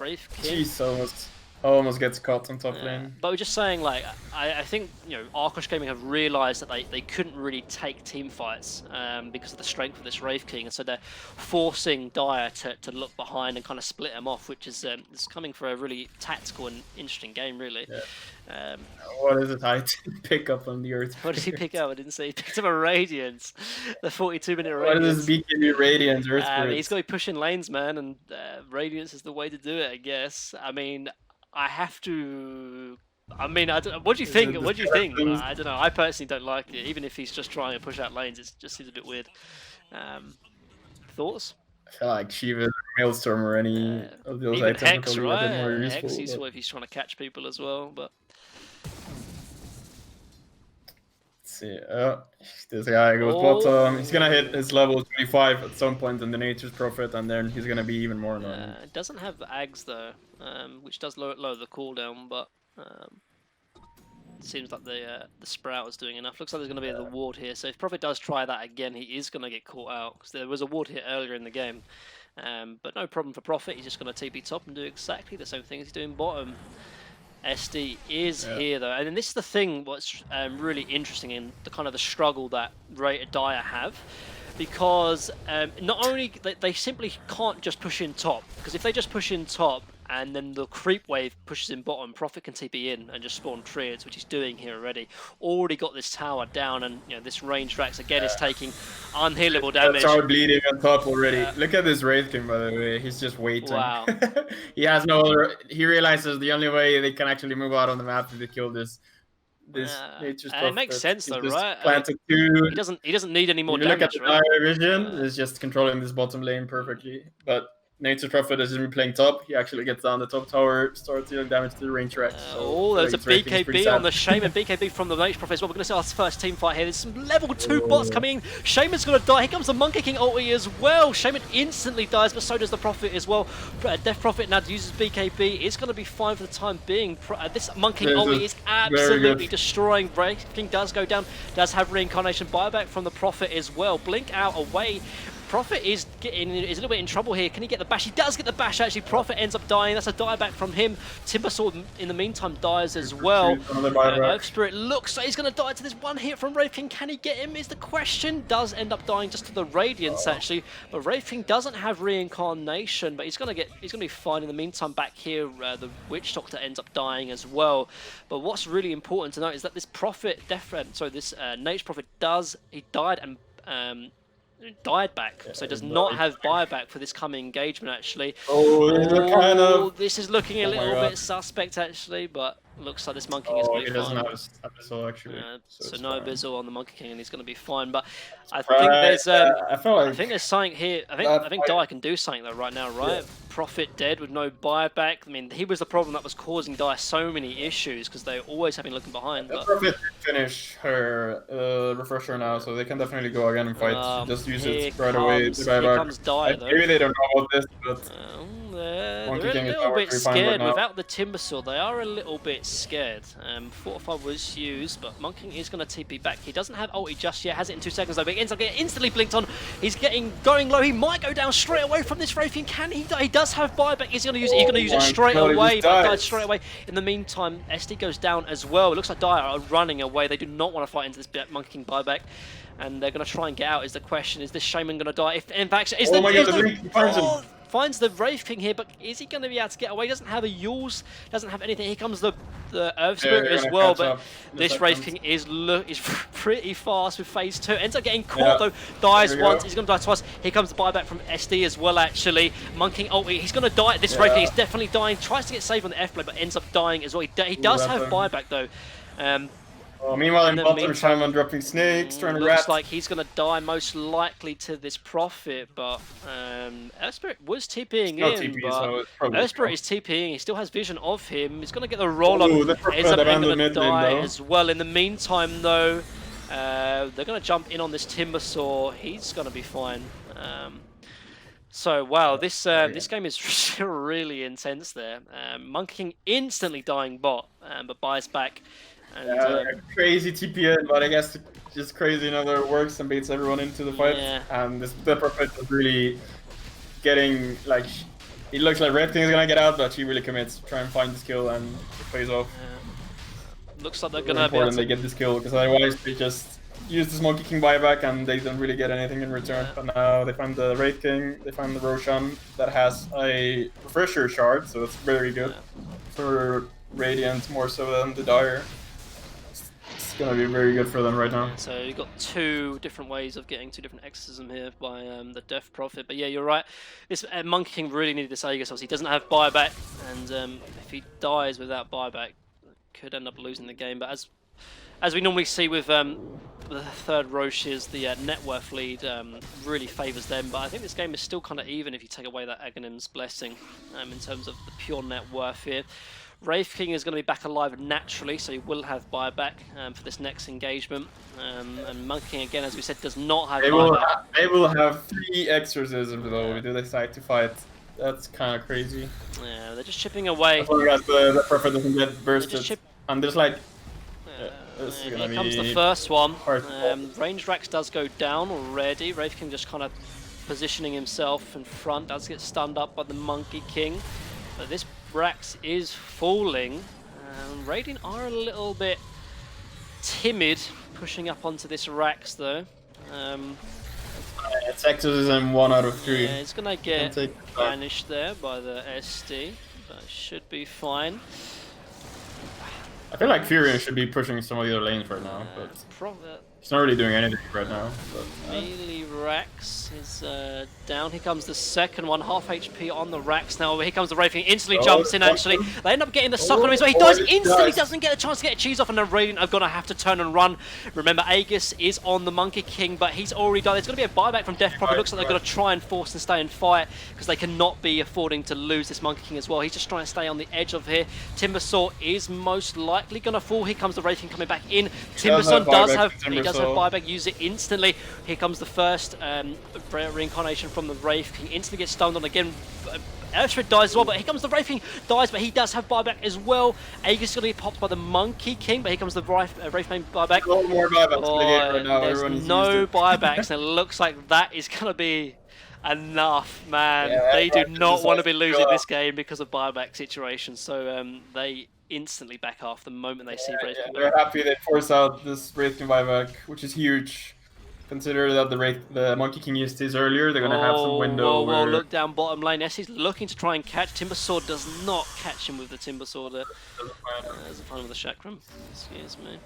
Wraith King. Jeez, almost gets caught on top lane. But we're just saying, like, I think, you know, Arkosh Gaming have realised that they couldn't really take team fights because of the strength of this Wraith King, and so they're forcing Dire to look behind and kind of split them off, which is coming for a really tactical and interesting game, really. Yeah. What is it I pick up on the Earth? What did he pick up? I didn't say. He picked up a Radiance, the 42-minute Radiance. What is this BKB Radiance? He's got to be pushing lanes, man, and Radiance is the way to do it, I guess. I mean, I have to. I mean, I don't, what do you think? What do you think? I don't know. I personally don't like it. Even if he's just trying to push out lanes, it just seems a bit weird. Thoughts? I feel like Shiva, Maelstrom, or any of those even items Hex, are right? a bit more useful. Hex, he's if he's trying to catch people as well, but. Let's see. This guy goes bottom. He's gonna hit his level 25 at some point in the Nature's Prophet, and then he's gonna be even more annoying. It doesn't have Ags though, which does lower the cooldown, but it seems like the Sprout is doing enough. Looks like there's going to be the ward here, so if Prophet does try that again, he is going to get caught out, because there was a ward here earlier in the game. But no problem for Prophet, he's just going to TP top and do exactly the same thing as he's doing bottom. SD is here though, and then this is the thing what's really interesting in the kind of the struggle that Dire have, because not only they simply can't just push in top, because if they just push in top and then the creep wave pushes in bottom, Prophet can TP in and just spawn triads, which he's doing here already. Already got this tower down, and you know this range Drax again is taking unhealable damage. Tower bleeding on top already. Look at this Wraith King, by the way. He's just waiting. Wow. He has no other. He realizes the only way they can actually move out on the map is to kill this. It makes sense though, right? Planted two. He doesn't need any more damage. Look at the Dire vision. It's just controlling this bottom lane perfectly, but. Nature's Prophet isn't playing top. He actually gets down the top tower, starts dealing damage to the range Rex. There's a BKB on the Shaman. BKB from the Nature's Prophet as well. We're going to see our first team fight here. There's some level 2 bots coming in. Shaman's going to die. Here comes the Monkey King ulti as well. Shaman instantly dies, but so does the Prophet as well. Death Prophet now uses BKB. It's going to be fine for the time being. This Monkey King ulti is absolutely destroying. Wraith King does go down. Does have reincarnation buyback from the Prophet as well. Blink out away. Prophet is a little bit in trouble here. Can he get the bash? He does get the bash actually. Prophet ends up dying. That's a dieback from him. Timbersword in the meantime dies as well. Earth Spirit looks like he's going to die to this one hit from Wraith King. Can he get him is the question. Does end up dying just to the Radiance actually. But Wraith King doesn't have reincarnation, but he's going to be fine in the meantime. Back here, the Witch Doctor ends up dying as well. But what's really important to note is that this Prophet, this Nature's Prophet died and died back, so does not have buyback for this coming engagement actually. This is this is looking a little bit suspect actually, but Looks like this Monkey King is Oh, going he to be doesn't fine. have a Abyssal actually, so So it's no fine. Abyssal on the Monkey King, and he's going to be fine. But I Right, think there's I feel like I think there's something here. I think Dai can do something though right now, right? Yeah. Profit dead with no buyback. I mean, he was the problem that was causing Dai so many issues because they always have been looking behind. But Profit did finish her refresher now, so they can definitely go again and fight. Just use it right away to buy here back. comes Dai though. Maybe they don't know about this, but They're Monkey a King is little nowhere bit to be found right scared now. without the Timber Sword. They are a little bit scared. Fortify was used, but Monkey King is going to TP back. He doesn't have ulti just yet. Has it in 2 seconds though. But he ends up getting instantly blinked on. He's going low. He might go down straight away from this Wraith King. Can he? He does have buyback. Is he going to use it? He's going to use it straight away. But died straight away. In the meantime, SD goes down as well. It looks like Dire are running away. They do not want to fight into this Monkey King buyback. And they're going to try and get out. Is the question? Is this Shaman going to die? If in fact, is finds the Wraith King here, but is he going to be able to get away? He doesn't have a Yules, doesn't have anything. Here comes the Earth Spirit as well, but this Wraith King is pretty fast with phase 2. Ends up getting caught though, dies once, he's going to die twice. Here comes the buyback from SD as well actually. Monkey King ulti, he's going to die. This Wraith King is definitely dying, tries to get saved on the F-blade, but ends up dying as well. He does have buyback though. Meanwhile, in bottom, Shaman dropping snakes, trying to rat. Looks like he's going to die most likely to this Profit, but Earth Spirit was TPing in, but Earth Spirit is TPing, he still has vision of him, he's going to get the roll on, ends up going to die as well. In the meantime though, they're going to jump in on this Timbersaw, he's going to be fine. So wow, this game is really intense there. Monkey King instantly dying bot, but buys back. And, crazy TPN, but I guess just crazy another works and baits everyone into the fight. And the Prophet is really getting like, it looks like Red King is gonna get out, but she really commits to try and find this kill and it plays off. Looks like they're gonna be important they get this kill, because otherwise they just use this Monkey King buyback and they don't really get anything in return. But now they find the Wraith King, they find the Roshan that has a refresher shard, so it's very good for Radiant more so than the Dire. It's gonna be very good for them right now. So you've got 2 different ways of getting 2 different exorcism here by the Death Prophet. But yeah, you're right. This Monkey King really needed this Aegis. Obviously, he doesn't have buyback, and if he dies without buyback, could end up losing the game. But as we normally see with the third Roches, the net worth lead really favours them. But I think this game is still kind of even if you take away that Aghanim's Blessing in terms of the pure net worth here. Wraith King is going to be back alive naturally, so he will have buyback for this next engagement. And Monkey King, again, as we said, does not have buyback. They will have 3 exorcisms though if they decide to fight. That's kind of crazy. Yeah, they're just chipping away. As long as the Prophet doesn't get bursted. And there's like... here comes the first one. Range Rax does go down already. Wraith King just kind of positioning himself in front, does get stunned up by the Monkey King. But this Rax is falling. Radiant are a little bit timid pushing up onto this Rax though. It's exorcism 1 out of 3. Yeah, it's gonna get banished there by the SD, but it should be fine. I feel like Furion should be pushing some of the other lanes right now, but he's not really doing anything right now. Melee Rax is down. Here comes the second one, half HP on the Rax now. Here comes the Wraith King, instantly jumps in actually. They end up getting the suck on him as well. He dies instantly, doesn't get a chance to get a cheese off, and the Radiant are going to have to turn and run. Remember, Aegis is on the Monkey King, but he's already died. There's going to be a buyback from Death Prophet. Looks like they're going to try and force and stay and fight, because they cannot be affording to lose this Monkey King as well. He's just trying to stay on the edge of here. Timbersaw is most likely going to fall. Here comes the Wraith King coming back in. Timbersaw does have buyback, use it instantly. Here comes the first reincarnation from the Wraith King. Instantly gets stoned on again. Earthshred dies as well, but here comes the Wraith King, dies, but he does have buyback as well. Aegis is going to be popped by the Monkey King, but here comes the Wraith King buyback. No more buybacks right now. There's no buybacks, and it looks like that is going to be enough, man. Yeah, they do not want to be losing this game because of buyback situations, so they instantly back off the moment they see Wraith King. They're happy they force out this Wraith King buyback, which is huge. Consider that the Monkey King used his earlier, they're going to have some window where... look down bottom lane. SC's looking to try and catch. Timbersaw does not catch him with the Timbersaw there. There's a fun with the Chakram. Excuse me.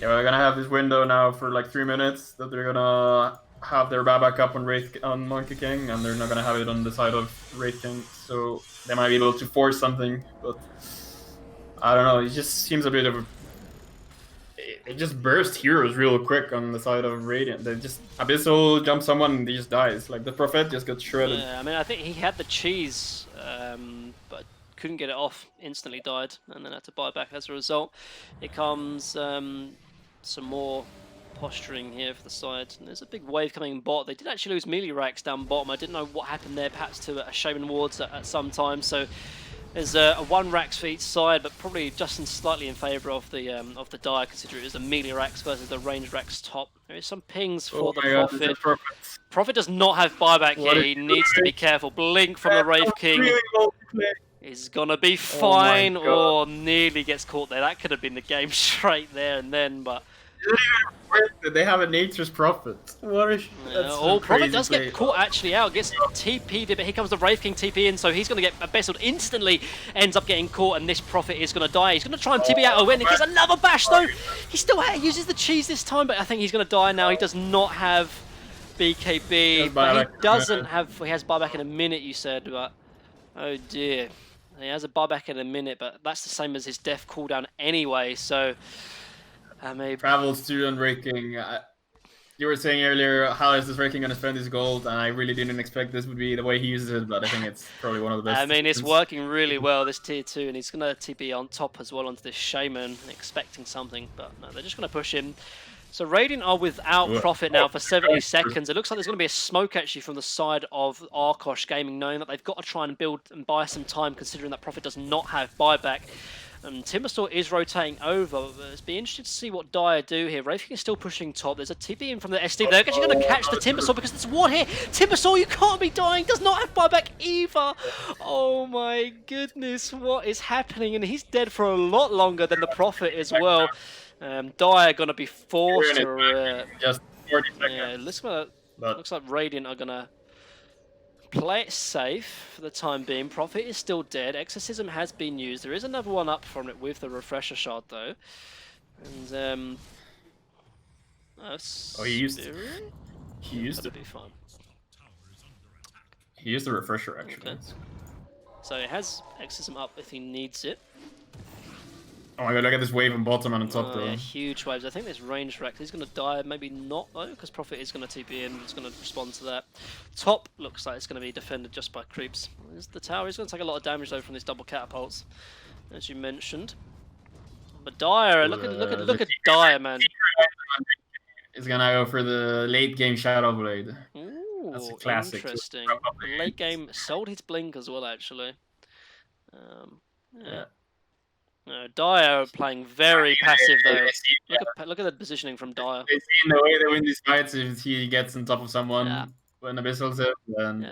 Yeah, we're going to have this window now for like 3 minutes that they're going to have their buyback up on Monkey King, and they're not going to have it on the side of Wraith King, so they might be able to force something, but I don't know. It just seems a bit of a. It just burst heroes real quick on the side of Radiant. They just Abyssal jump someone and he just dies. Like the Prophet just got shredded. Yeah, I mean, I think he had the cheese, but couldn't get it off. Instantly died, and then had to buy back as a result. Here comes some more posturing here for the side. And there's a big wave coming in bot. They did actually lose melee racks down bottom. I didn't know what happened there, perhaps to a Shaman Wards at some time. So there's a 1 racks for each side, but probably just slightly in favour of the Dire, considering it was the melee racks versus the range racks top. There is some pings for the Prophet. Prophet does not have buyback here. He needs to be careful. Blink from the Wraith King is gonna be fine, or nearly gets caught there. That could have been the game straight there and then, but. They have a Nature's Prophet. What is Prophet does get caught actually out, gets TP'd, but here comes the Wraith King TP in, so he's going to get bested instantly, ends up getting caught, and this Prophet is going to die. He's going to try and TP out a win. He gets another bash though. He still uses the cheese this time, but I think he's going to die now. He does not have BKB, but he doesn't have, he has buyback in a minute, you said, but oh dear. He has a buyback in a minute, but that's the same as his death cooldown anyway, so Travels to unbreaking. You were saying earlier, how is this ranking going to spend his gold? And I really didn't expect this would be the way he uses it, but I think it's probably one of the best. I mean, it's working really well, this tier 2, and he's going to TP on top as well onto this Shaman, expecting something, but no, they're just going to push him. So Radiant are without Prophet now for 70 seconds. It looks like there's going to be a smoke actually from the side of Arkosh Gaming, knowing that they've got to try and build and buy some time, considering that Prophet does not have buyback. Timbersaw is rotating over. It's be interesting to see what Dire do here. Wraith King is still pushing top. There's a TP in from the SD. They're actually going to catch the Timbersaw because there's one here. Timbersaw, you can't be dying. Does not have buyback either. Oh my goodness, what is happening? And he's dead for a lot longer than the Prophet as well. Dire going to be forced to. Just 40 seconds. Yeah, looks like Radiant are going to play it safe for the time being. Prophet is still dead. Exorcism has been used. There is another one up from it with the refresher shard though. And he used it. That'll be fine. He used the refresher actually. Okay. So it has Exorcism up if he needs it. Oh my god, look at this wave on bottom and on top though. Yeah, huge waves. I think this range rack, he's going to die, maybe not though, because Prophet is going to TP in, he's going to respond to that. Top looks like it's going to be defended just by creeps. There's the tower, he's going to take a lot of damage though from these double catapults, as you mentioned. But Dire, look at Dire, man. He's going to go for the late game Shadow Blade. Ooh, that's a classic. Interesting. Late game sold his blink as well, actually. Yeah. No, Dire playing very passive though. Look at the positioning from Dire. They see the way they win these fights, if he gets on top of someone when Abyssal's it, then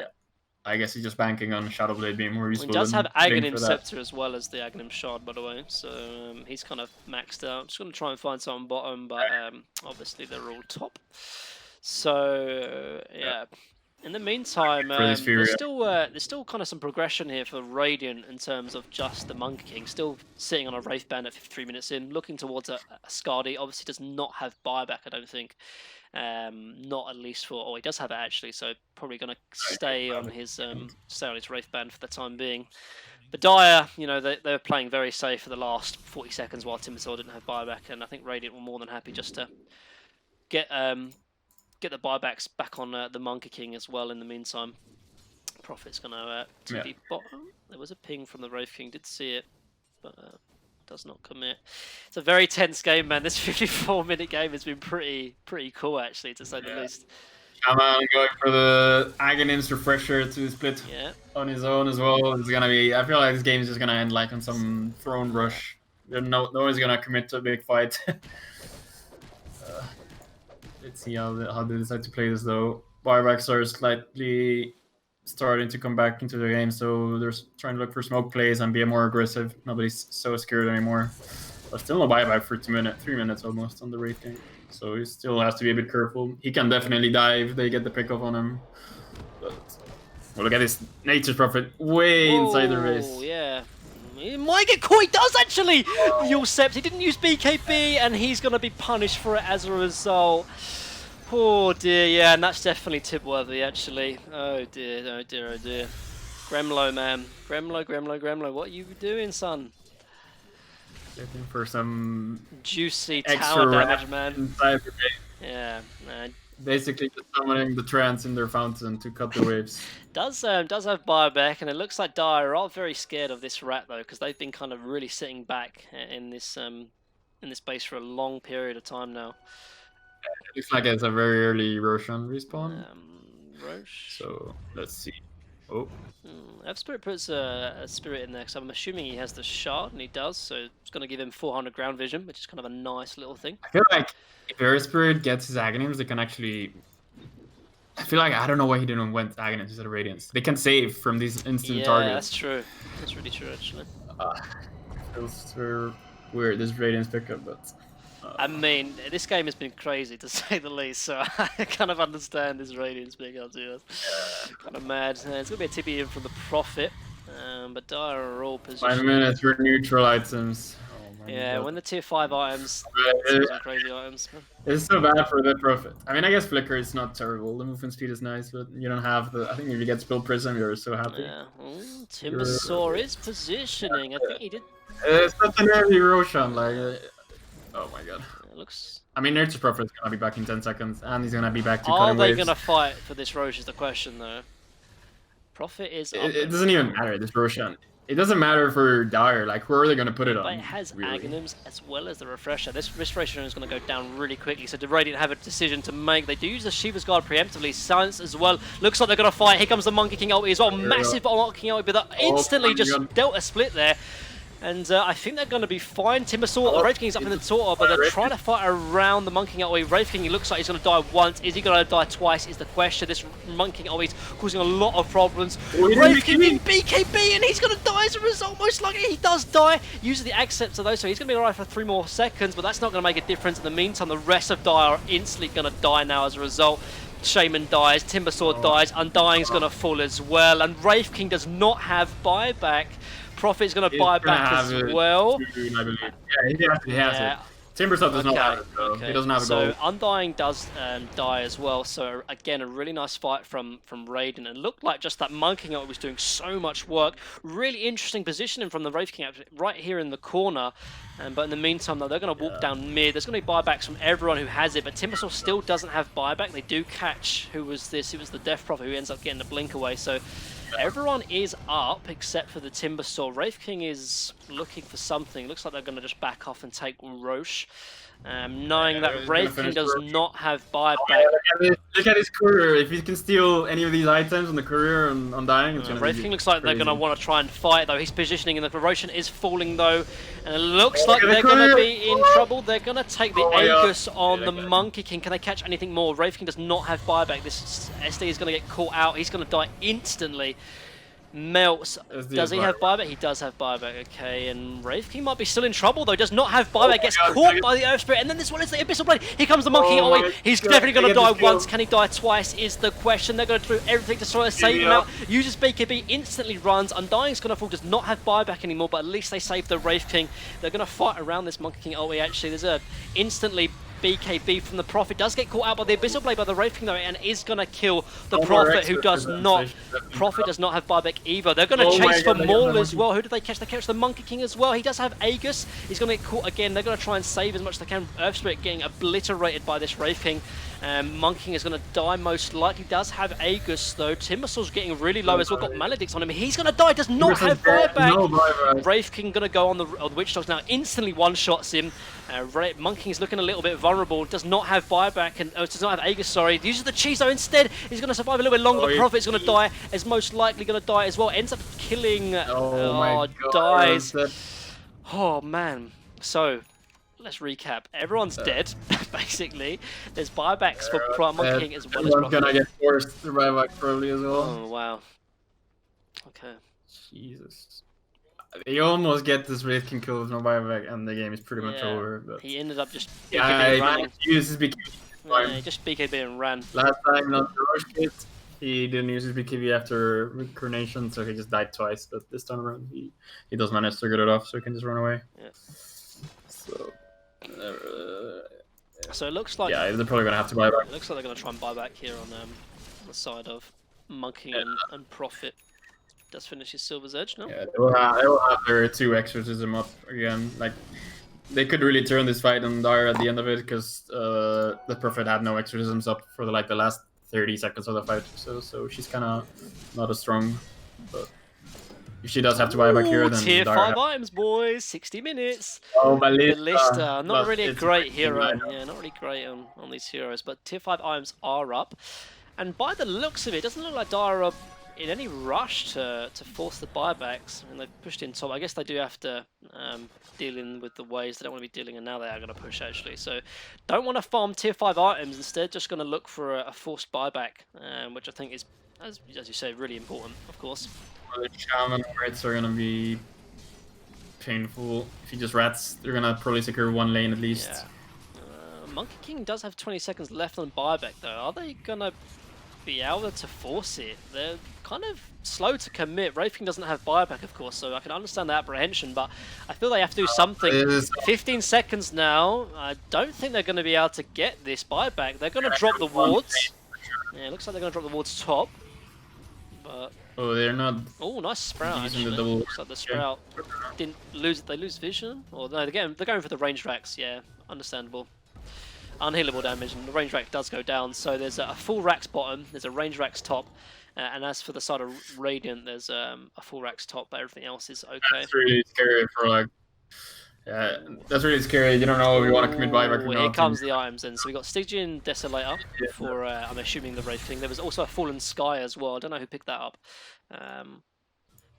I guess he's just banking on Shadow Blade being more useful. He does have Aghanim Scepter as well as the Aghanim Shard, by the way, so he's kind of maxed out. I'm just going to try and find someone bottom, but obviously they're all top. So, yeah. In the meantime, there's still kind of some progression here for Radiant in terms of just the Monkey King. Still sitting on a Wraith Band at 53 minutes in, looking towards a Skadi. Obviously does not have buyback, I don't think. Not at least for... Oh, he does have it actually, so probably going to stay on his Wraith Band for the time being. But Dire, you know, they're playing very safe for the last 40 seconds while Timbersaw didn't have buyback, and I think Radiant were more than happy just to get the buybacks back on the Monkey King as well in the meantime. Prophet's going to TP bottom. There was a ping from the Wraith King, did see it, but does not commit. It's a very tense game, man. This 54-minute game has been pretty cool, actually, to say the least. Shaman going for the Aghanim's refresher to split on his own as well. It's going to be... I feel like this game is just going to end like on some throne rush. No one's going to commit to a big fight. Let's see how they decide to play this though. Buybacks are slightly starting to come back into the game, so they're trying to look for smoke plays and be more aggressive. Nobody's so scared anymore. But still no buyback for 3 minutes almost on the Wraith King. So he still has to be a bit careful. He can definitely die if they get the pick off on him. But well, look at this Nature's Prophet way inside the race. Oh yeah. He might get caught. He does actually. Sept. He didn't use BKB, and he's going to be punished for it as a result. Oh dear, yeah, and that's definitely tip-worthy, actually. Oh dear, oh dear, oh dear. Gremlo, man. Gremlo, what are you doing, son? Looking for some Juicy extra tower damage, rat man. inside the base. Yeah, Basically just summoning the trance in their fountain to cut the waves. does have buyback, and it looks like Dire are very scared of this rat though, because they've been kind of really sitting back in this base for a long period of time now. It looks like it's a very early Roshan respawn. Roche. So let's see. Oh. F-Spirit puts a spirit in there, because I'm assuming he has the shard, and he does, so it's going to give him 400 ground vision, which is kind of a nice little thing. I feel like if Air Spirit gets his Aghanims, they can actually... I feel like I don't know why he didn't went Aghanims instead of Radiance. They can save from these instant targets. Yeah, that's true. That's really true, actually. Feels very weird, this Radiance pickup, but... I mean, this game has been crazy to say the least, so I kind of understand this Radiance being up to us. Kind of mad. It's going to be a TP in from the Prophet, but Dire are all positioned. 5 minutes for neutral items. Oh my yeah, God. when the tier 5 items, some crazy items. It's so bad for the Prophet. I mean, I guess Flicker is not terrible. The movement speed is nice, but you don't have the... I think if you get Spill Prism, you're so happy. Yeah. Timbersaw is positioning. I think he did... It's not an early Roshan, like... Oh my God. It looks... I mean, Nurture Prophet's gonna be back in 10 seconds, and he's gonna be back to Are cutting they waves. going to fight for this Roche is the question, though. Prophet is up It doesn't even matter, this Roshan. It doesn't matter for Dire, like, who are they gonna put it on? But it has really? Aghanims as well as the Refresher. This Restoration is going to go down really quickly, so the Radiant have a decision to make. They do use the Shiva's Guard preemptively, Silence as well. Looks like they're going to fight. Here comes the Monkey King ulti as well. Massive Monkey King ulti, but instantly just dealt a split there. And I think they're going to be fine. Timbersaw, Wraith King's up in the tower, but they're trying to fight around the Monkey King ulti. Wraith King, he looks like he's going to die once. Is he going to die twice is the question. This Monkey King ulti is causing a lot of problems. Wraith King in BKB, and he's going to die as a result. Most likely he does die. Uses the Acceptor though, so he's going to be alright for 3 more seconds, but that's not going to make a difference. In the meantime, the rest of Dire are instantly going to die now as a result. Shaman dies, Timbersaw dies, Undying's going to fall as well, and Wraith King does not have buyback. Prophet's going to buy back as well. Soon, I believe. Yeah, he has it. Timbersaw does not have it, though. He doesn't have a goal. So Undying does die as well. So again, a really nice fight from Raiden. And looked like just that Monkey King was doing so much work. Really interesting positioning from the Wraith King right here in the corner. But in the meantime, though, they're going to walk down mid. There's going to be buybacks from everyone who has it. But Timbersaw still doesn't have buyback. They do catch, who was this? It was the Death Prophet who ends up getting the blink away. So everyone is up except for the Timbersaw. Wraith King is looking for something. Looks like they're going to just back off and take Roche. Knowing that Wraith King does not have buyback. Look at his courier. If he can steal any of these items on the courier and Undying, it's Wraith King looks like they're going to want to try and fight, though. His positioning in the Roshan is falling, though. And it looks like they're going to be in trouble. They're going to take the Aegis on the Monkey King. Can they catch anything more? Wraith King does not have buyback. This SD is going to get caught out. He's going to die instantly. Melts. Does he have buyback? He does have buyback, okay. And Wraith King might be still in trouble, though. Does not have buyback. Gets caught by the Earth Spirit. And then this one is the Abyssal Blade. Here comes the Monkey King. He's definitely going to die once. Can he die twice is the question. They're going to do everything to try to save him out. Uses BKB, instantly runs. Undying's going to fall, does not have buyback anymore, but at least they saved the Wraith King. They're going to fight around this Monkey King ulti, actually. There's a instantly BKB from the Prophet, does get caught out by the Abyssal Blade by the Wraith King though, and is going to kill the Prophet, who does not. Prophet does not have buyback either. They're going to chase for Maul as well. Who do they catch? They catch the Monkey King as well. He does have Aegis. He's going to get caught again. They're going to try and save as much as they can. Earth Spirit getting obliterated by this Wraith King. Monkey King is going to die most likely. Does have Aegis though. Timbersaw's getting really low as well. Got Maledicts on him. He's going to die. Does not have buyback. No buyback. Wraith King going to go on the Witch Dogs now. Instantly one-shots him. Monkey King is looking a little bit vulnerable. Does not have buyback and does not have Aegis. Sorry. Uses the cheese though instead. He's going to survive a little bit longer. The Prophet's going to die. Is most likely going to die as well. Ends up killing. Dies. Oh man. So. Let's recap. Everyone's dead, basically. There's buybacks for Monkey King as well as Prophet. Gonna get forced to buyback probably as well. Oh wow. Okay. Jesus. You almost get this Wraith King kill with no buyback, and the game is pretty much over. But he ended up just BKB running. He uses BKB. He just BKB and ran. Last time on the Roche kit, he didn't use his BKB after Reincarnation, so he just died twice. But this time around, he does manage to get it off, so he can just run away. Yeah. So it looks like they're probably gonna have to buy back. It looks like they're gonna try and buy back here on the side of Monkey and Prophet. Does finish his Silver's Edge, no? Yeah, they will have their 2 exorcism up again. Like, they could really turn this fight on Dire at the end of it because the Prophet had no exorcisms up for the last 30 seconds of the fight. So she's kind of not as strong. But if she does have to buy back here, then tier Dire 5 items, boys. 60 minutes. Oh, Ballista, not but really a it's great pretty hero. right. Yeah, not really great on these heroes, but tier 5 items are up. And by the looks of it, doesn't look like Dire are in any rush to force the buybacks. I mean, they've pushed in top. I guess they do have to deal in with the ways they don't want to be dealing, and now they are going to push, actually. So don't want to farm tier 5 items. Instead, just going to look for a forced buyback, which I think is, as you say, really important, of course. Well, the Shaman rats are going to be painful. If you just rats, they're going to probably secure 1 lane at least. Yeah. Monkey King does have 20 seconds left on buyback, though. Are they going to be able to force it? They're kind of slow to commit. Wraith King doesn't have buyback, of course, so I can understand the apprehension, but I feel they have to do something. 15 seconds now. I don't think they're going to be able to get this buyback. They're going to drop the wards. Yeah, it looks like they're going to drop the wards top. But oh, they're not. Oh, nice sprout. Using the Actually, double. looks like the sprout didn't lose. They lose vision, or no? They're going for the ranged racks. Yeah, understandable. Unhealable damage, and the range rack does go down. So there's a full racks bottom. There's a range racks top, and as for the side of Radiant, there's a full racks top, but everything else is okay. That's really scary for like. Yeah, that's really scary. You don't know if you want to commit buyback or not. Here comes the items then. So we got Stygian Desolator for, I'm assuming, the Wraith King. There was also a Fallen Sky as well. I don't know who picked that up.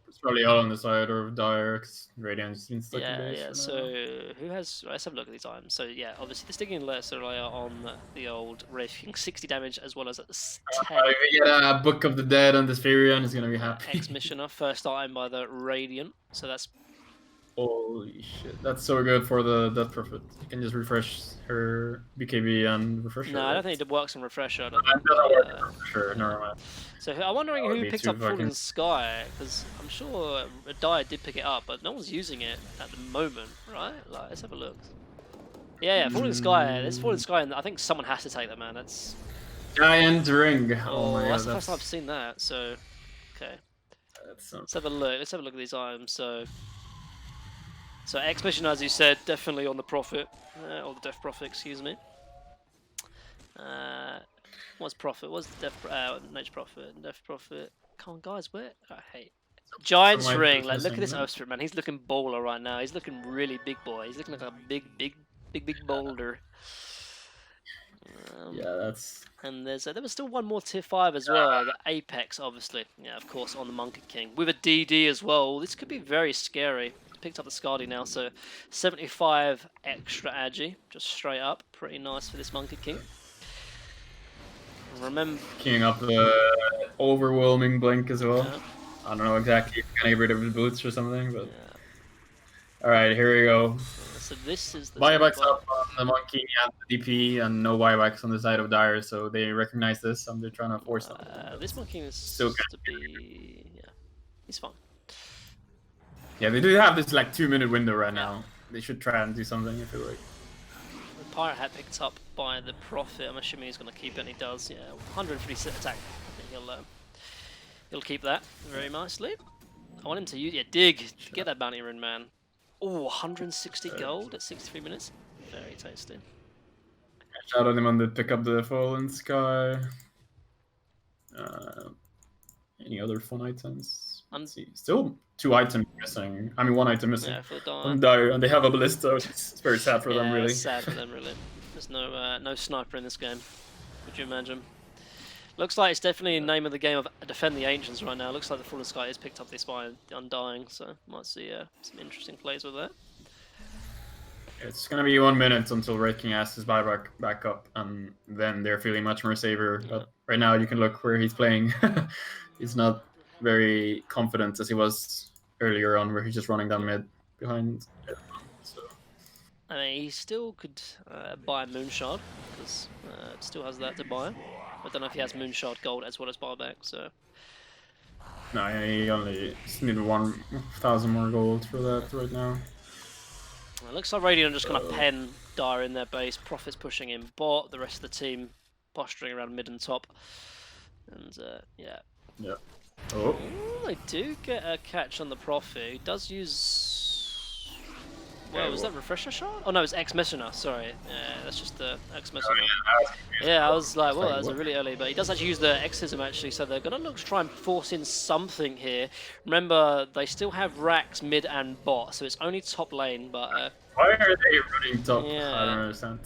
It's probably all on the side of Dire, because Radiant's been stuck in base. Yeah, so who has... Let's have a look at these items. So yeah, obviously the Stygian Desolator on the old Wraith King, 60 damage as well as 10. If we get a Book of the Dead on this Firion, he's going to be happy. Ex-Missioner, first item by the Radiant. So that's... Holy shit, that's so good for the Death Prophet. You can just refresh her BKB and refresh her. No, I don't think it works on Refresher. It doesn't work for sure, never mind. So I'm wondering who picked up Fallen Sky, because I'm sure Dire did pick it up, but no one's using it at the moment, right? Like, let's have a look. Yeah, Fallen Sky. There's Fallen Sky, and I think someone has to take that, man. That's Giant Ring. Oh my God, that's the first time I've seen that. So, okay. Let's have a look. Let's have a look at these items. So Ex-Mission, as you said, definitely on the Prophet, or the Death Prophet, excuse me. What's Prophet? What's the Nature Prophet? Death Prophet. Come on, guys, where? I hate Giant's Ring. Like, look at this Oath Spirit, man. He's looking baller right now. He's looking really big boy. He's looking like a big boulder. Yeah, that's. And there was still one more tier 5 as well, the Apex, obviously. Yeah, of course, on the Monkey King with a DD as well. This could be very scary. Picked up the Scardy now, so 75 extra agi, just straight up. Pretty nice for this Monkey King. Remember, Queuing up the overwhelming blink as well. Yeah. I don't know exactly if you're gonna get rid of his boots or something, but all right, here we go. So this is the buybacks up on the Monkey and the DP, and no buybacks on the side of Dire, so they recognize this and they're trying to force them. This Monkey is still to be, he's fine. Yeah, they do have this like 2-minute window right now. They should try and do something if it works. The Pirate Hat picked up by the Prophet. I'm assuming he's going to keep it, and he does. Yeah, 150 attack. I think he'll keep that very nicely. I want him to use dig. Get that bounty rune, man. Oh, 160 gold at 63 minutes. Very tasty. Shout out him on the pick up the Fallen Sky. Any other fun items? Let's see. Still 2 items missing. I mean, 1 item missing. Yeah, for on Dire, and they have a ballista. It's very sad for them, really. It's sad for them, really. There's no sniper in this game. Would you imagine? Looks like it's definitely a name of the game of Defend the Ancients right now. Looks like the Fallen Sky has picked up this by Undying, so might see some interesting plays with that. It's gonna be 1 minute until Wraith King has his buyback back up, and then they're feeling much more safer. Yeah. But right now, you can look where he's playing. He's not very confident as he was earlier on, where he's just running down mid behind everyone. So. I mean, he still could buy Moonshard, because it still has that to buy. I don't know if he has Moonshard gold as well as buyback, so... No, he only just needed 1,000 more gold for that right now. It looks like Radiant are just going to pen Dire in their base. Prophet's pushing in bot, the rest of the team posturing around mid and top. And, yeah. Oh, Ooh, they do get a catch on the Prophet. He does use... Well, okay, was well, that refresher shot? Oh no, it's Ex Machina, sorry. Yeah, that's just the Ex oh, Machina. yeah, Yeah, I was like, it's well, like, that was a what? really early, but he does actually use the Exism actually, so they're going to look to try and force in something here. Remember, they still have racks mid and bot, so it's only top lane, but Why are they running top? I don't yeah. understand.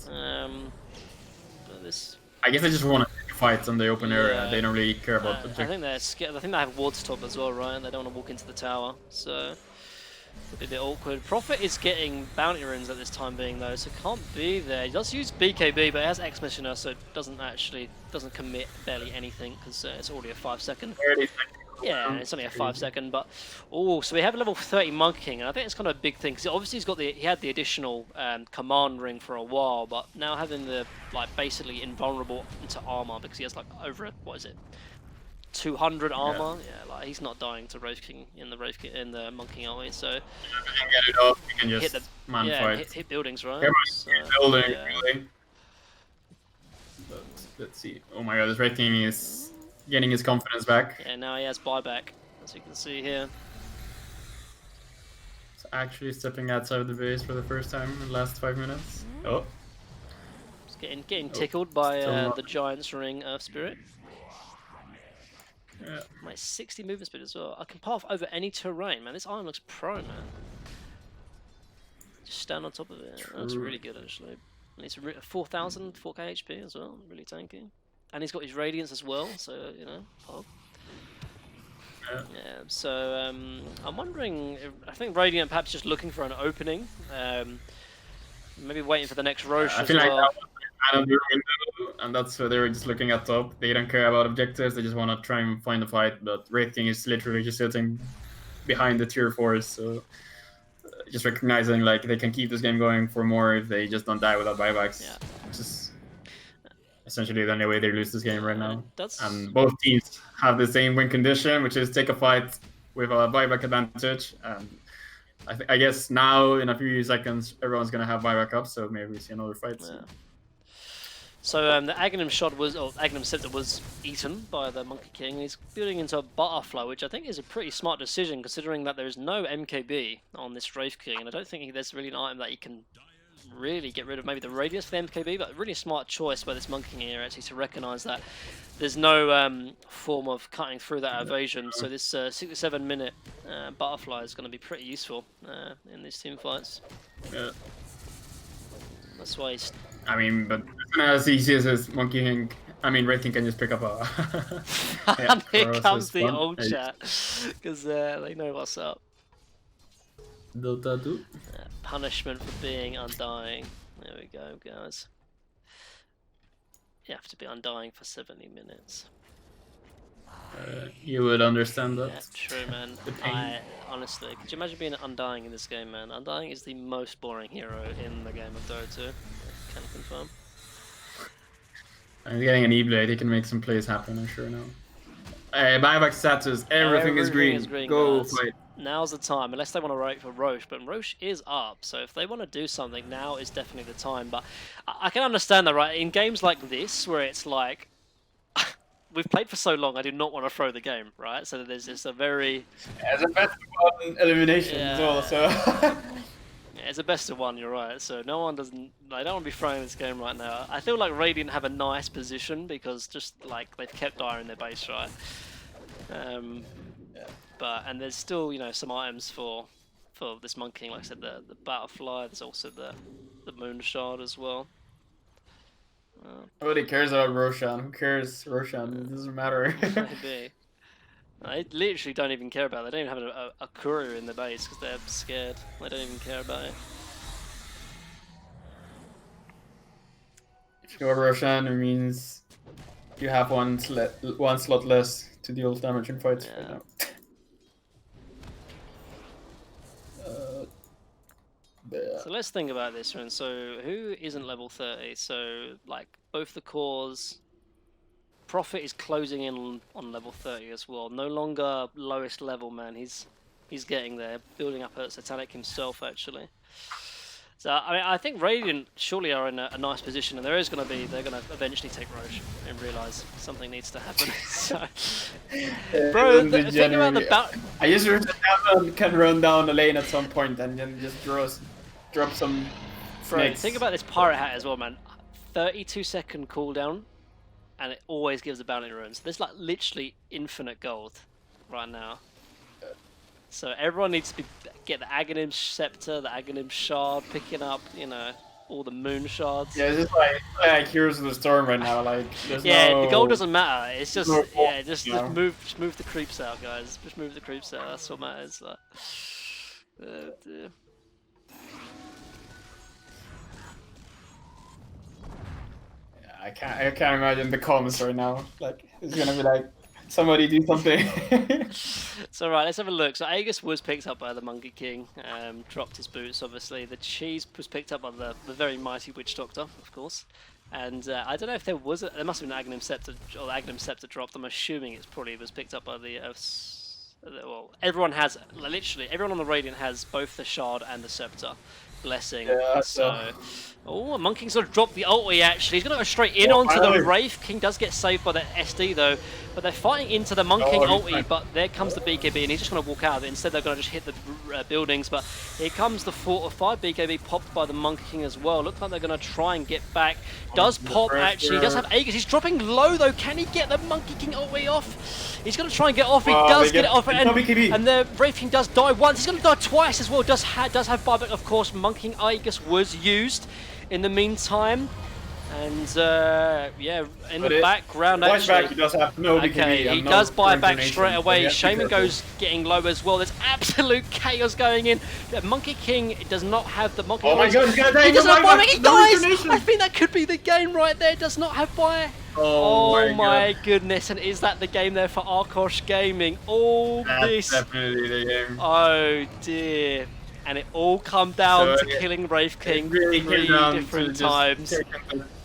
But this, I guess they just want to pick fights on the open area. yeah. They don't really care about I objectives. think they're scared. I think they have wards top as well, right? And they don't want to walk into the tower, so it'll be a bit awkward. Prophet is getting bounty runes at this time being though, so can't be there. He does use BKB, but it has X Missioner, so it doesn't commit barely anything because it's already a 5-second. 30 seconds. Yeah, it's only a Crazy. 5-second, but oh, so we have a level 30 Monkey King, and I think it's kind of a big thing because obviously he had the additional command ring for a while, but now having the basically invulnerable into armor because he has like over what is it, 200 armor? Yeah, like he's not dying to Wraith King in the Monkey King army, so If you can get it off, you can hit just the man fight. hit buildings, right? There So, might be a building, yeah. really. But let's see. Oh my god, this Red King is getting his confidence back. Yeah, now he has buyback, as you can see here. He's actually stepping outside of the base for the first time in the last 5 minutes. Oh, Just getting tickled by still not. the Giant's Ring Earth Spirit. Yeah. My 60 movement speed as well. I can path over any terrain, man. This iron looks pro, man. Just stand on top of it. That's really good, actually. And it's 4,000, 4k HP as well. Really tanky. And he's got his Radiance as well, so, you know, pog. Yeah, so I'm wondering, I think Radiant perhaps just looking for an opening. Maybe waiting for the next Roche I as feel like well. that was kind of their window, and that's why they were just looking at top. They don't care about objectives, they just want to try and find a fight, but Wraith King is literally just sitting behind the tier 4s, so just recognizing like they can keep this game going for more if they just don't die without buybacks. Yeah. Which is essentially the only way they lose this game right now. That's... And both teams have the same win condition, which is take a fight with a buyback advantage. And I guess now in a few seconds everyone's gonna have buyback up, so maybe we see another fight. Yeah. So the Aghanim shot was, or Aghanim Scepter was eaten by the Monkey King. He's building into a Butterfly, which I think is a pretty smart decision considering that there is no MKB on this Wraith King, and I don't think there's really an item that he can really get rid of. Maybe the Radius for the MKB, but really a smart choice by this Monkey King here actually to recognise that there's no form of cutting through that evasion. So this 6 to 7 minute Butterfly is going to be pretty useful in these team fights. Yeah. That's why he's... I mean, but as easy as this Monkey King, I mean, Red King can just pick up a... yeah, and here Cross comes is the fun. old chat, because they know what's up. Dota 2. Punishment for being undying. There we go, guys. You have to be undying for 70 minutes. You would understand that. Yeah, true, man. The pain. Honestly, could you imagine being undying in this game, man? Undying is the most boring hero in the game of Dota 2. I can confirm. I'm getting an E-Blade, he can make some plays happen, I'm sure now. Buyback status, everything is green. Go guys. fight. Now's the time, unless they want to wait for Roche, but Roche is up, so if they want to do something, now is definitely the time. But I can understand that, right? In games like this, where it's like, we've played for so long, I do not want to throw the game, right? So there's just a very... As a best of 1 elimination as well, so... Yeah, it's a best of 1, you're right. So no one doesn't... I don't want to be throwing this game right now. I feel like Radiant have a nice position because just, like, they've kept Dire in their base, right? And there's still, you know, some items for this Monkey King. Like I said, the Butterfly. There's also the Moon Shard as well. Nobody cares about Roshan. Who cares, Roshan? It doesn't matter. Maybe. I literally don't even care about it. They don't even have a courier in the base because they're scared. They don't even care about it. If you're Roshan, it means you have one slot less to deal damage in fights right now. So let's think about this one. So who isn't level 30? So like both the cores. Prophet is closing in on level 30 as well. No longer lowest level, man. He's getting there, building up a Satanic himself actually. So I mean, I think Radiant surely are in a nice position, and they're going to eventually take Roche and realize something needs to happen. So, bro, the thing about the I just wish that Evan can run down the lane at some point and then just drop some snakes. Think about this pirate hat as well, man. 32-second cooldown, and it always gives a bounty rune. So there's like literally infinite gold right now. So everyone needs to get the Aghanim Scepter, the Aghanim Shard, picking up, you know, all the Moon Shards. Yeah, it's just like Heroes of the Storm right now. Like, yeah, the gold doesn't matter. It's just just move the creeps out, guys. Just move the creeps out. That's what matters. Like, dear. I can't imagine the comments right now. Like, it's gonna be like, somebody do something. So right, let's have a look. So Aegis was picked up by the Monkey King, dropped his boots obviously. The cheese was picked up by the very mighty Witch Doctor, of course. And I don't know if there must have been an Aghanim Scepter, or the Aghanim Scepter dropped. I'm assuming it was picked up by the well, everyone on the Radiant has both the Shard and the Scepter. Blessing. Yeah, so, oh, Monkey King's gonna drop the ulti actually. He's gonna go straight in onto the Wraith. King does get saved by the SD though, but they're fighting into the Monkey King ulti, but there comes the BKB and he's just gonna walk out of it. Instead they're gonna just hit the buildings, but here comes the 4-5 BKB popped by the Monkey King as well. Looks like they're gonna try and get back. Does pop actually, he does have Aegis. He's dropping low though. Can he get the Monkey King ulti off? He's gonna try and get off. He does get it off, and the Wraith King does die once. He's gonna die twice as well. Does have buyback, of course. Monkey King Aegis was used in the meantime, and yeah, in the background actually. He does have no BKB. Okay, he does buy back straight away. Shaman goes getting low as well. There's absolute chaos going in. Monkey King does not have the Monkey King. Oh my god, he's gonna die! He doesn't have buyback. He dies. I think that could be the game right there. Does not have buy. Oh my goodness, and is that the game there for Arkosh Gaming? All That's definitely the game. Oh dear. And it all come down to killing Wraith King really 3 different times.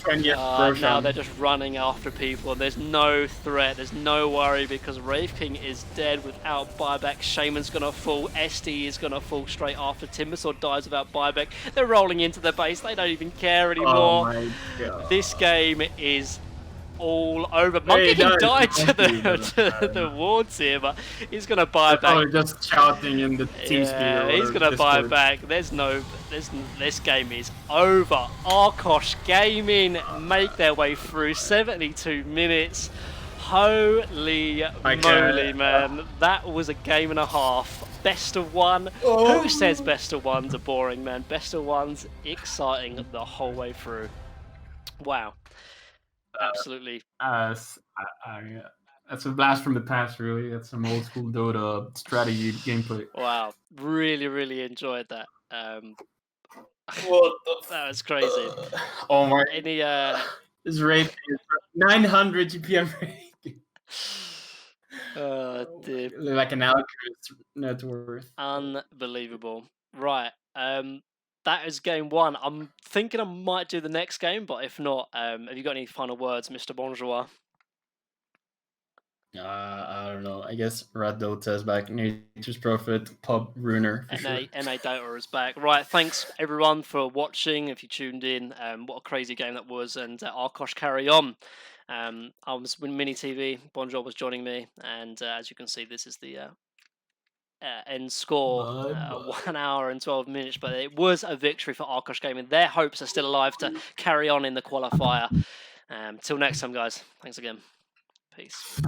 Now they're just running after people, and there's no threat, there's no worry, because Wraith King is dead without buyback. Shaman's gonna fall, SD is gonna fall straight after. Timbersaw dies without buyback. They're rolling into the base, they don't even care anymore. Oh my god. This game is all over. Monkey King died to the wards here, but he's gonna buy back. Oh, just shouting in the team speak. Yeah, he's gonna buy back. This game is over. Arkosh Gaming make their way through 72 minutes. Holy moly, man! That was a game and a half. Best of one. Who says best of ones are boring, man? Best of ones exciting the whole way through. Wow. Absolutely. That's a blast from the past, really. That's some old school Dota strategy gameplay. Wow, really enjoyed that. What that was crazy. Oh my! Any this rate is 900 GPM rate. Oh dear. Like an Alchemist net worth. Unbelievable. Right. That is game one. I'm thinking I might do the next game, but if not, have you got any final words, Mr. Bonjour? I don't know. I guess Rat Dota is back. Nature's Prophet, Pub Runer. NA Dota is back. Right, thanks everyone for watching. If you tuned in, what a crazy game that was. And Arkosh carry on. I was with Mini TV. Bonjour was joining me, and as you can see, this is the end score, 1 hour and 12 minutes, but it was a victory for Arkosh Gaming. Their hopes are still alive to carry on in the qualifier. Till next time, guys. Thanks again. Peace.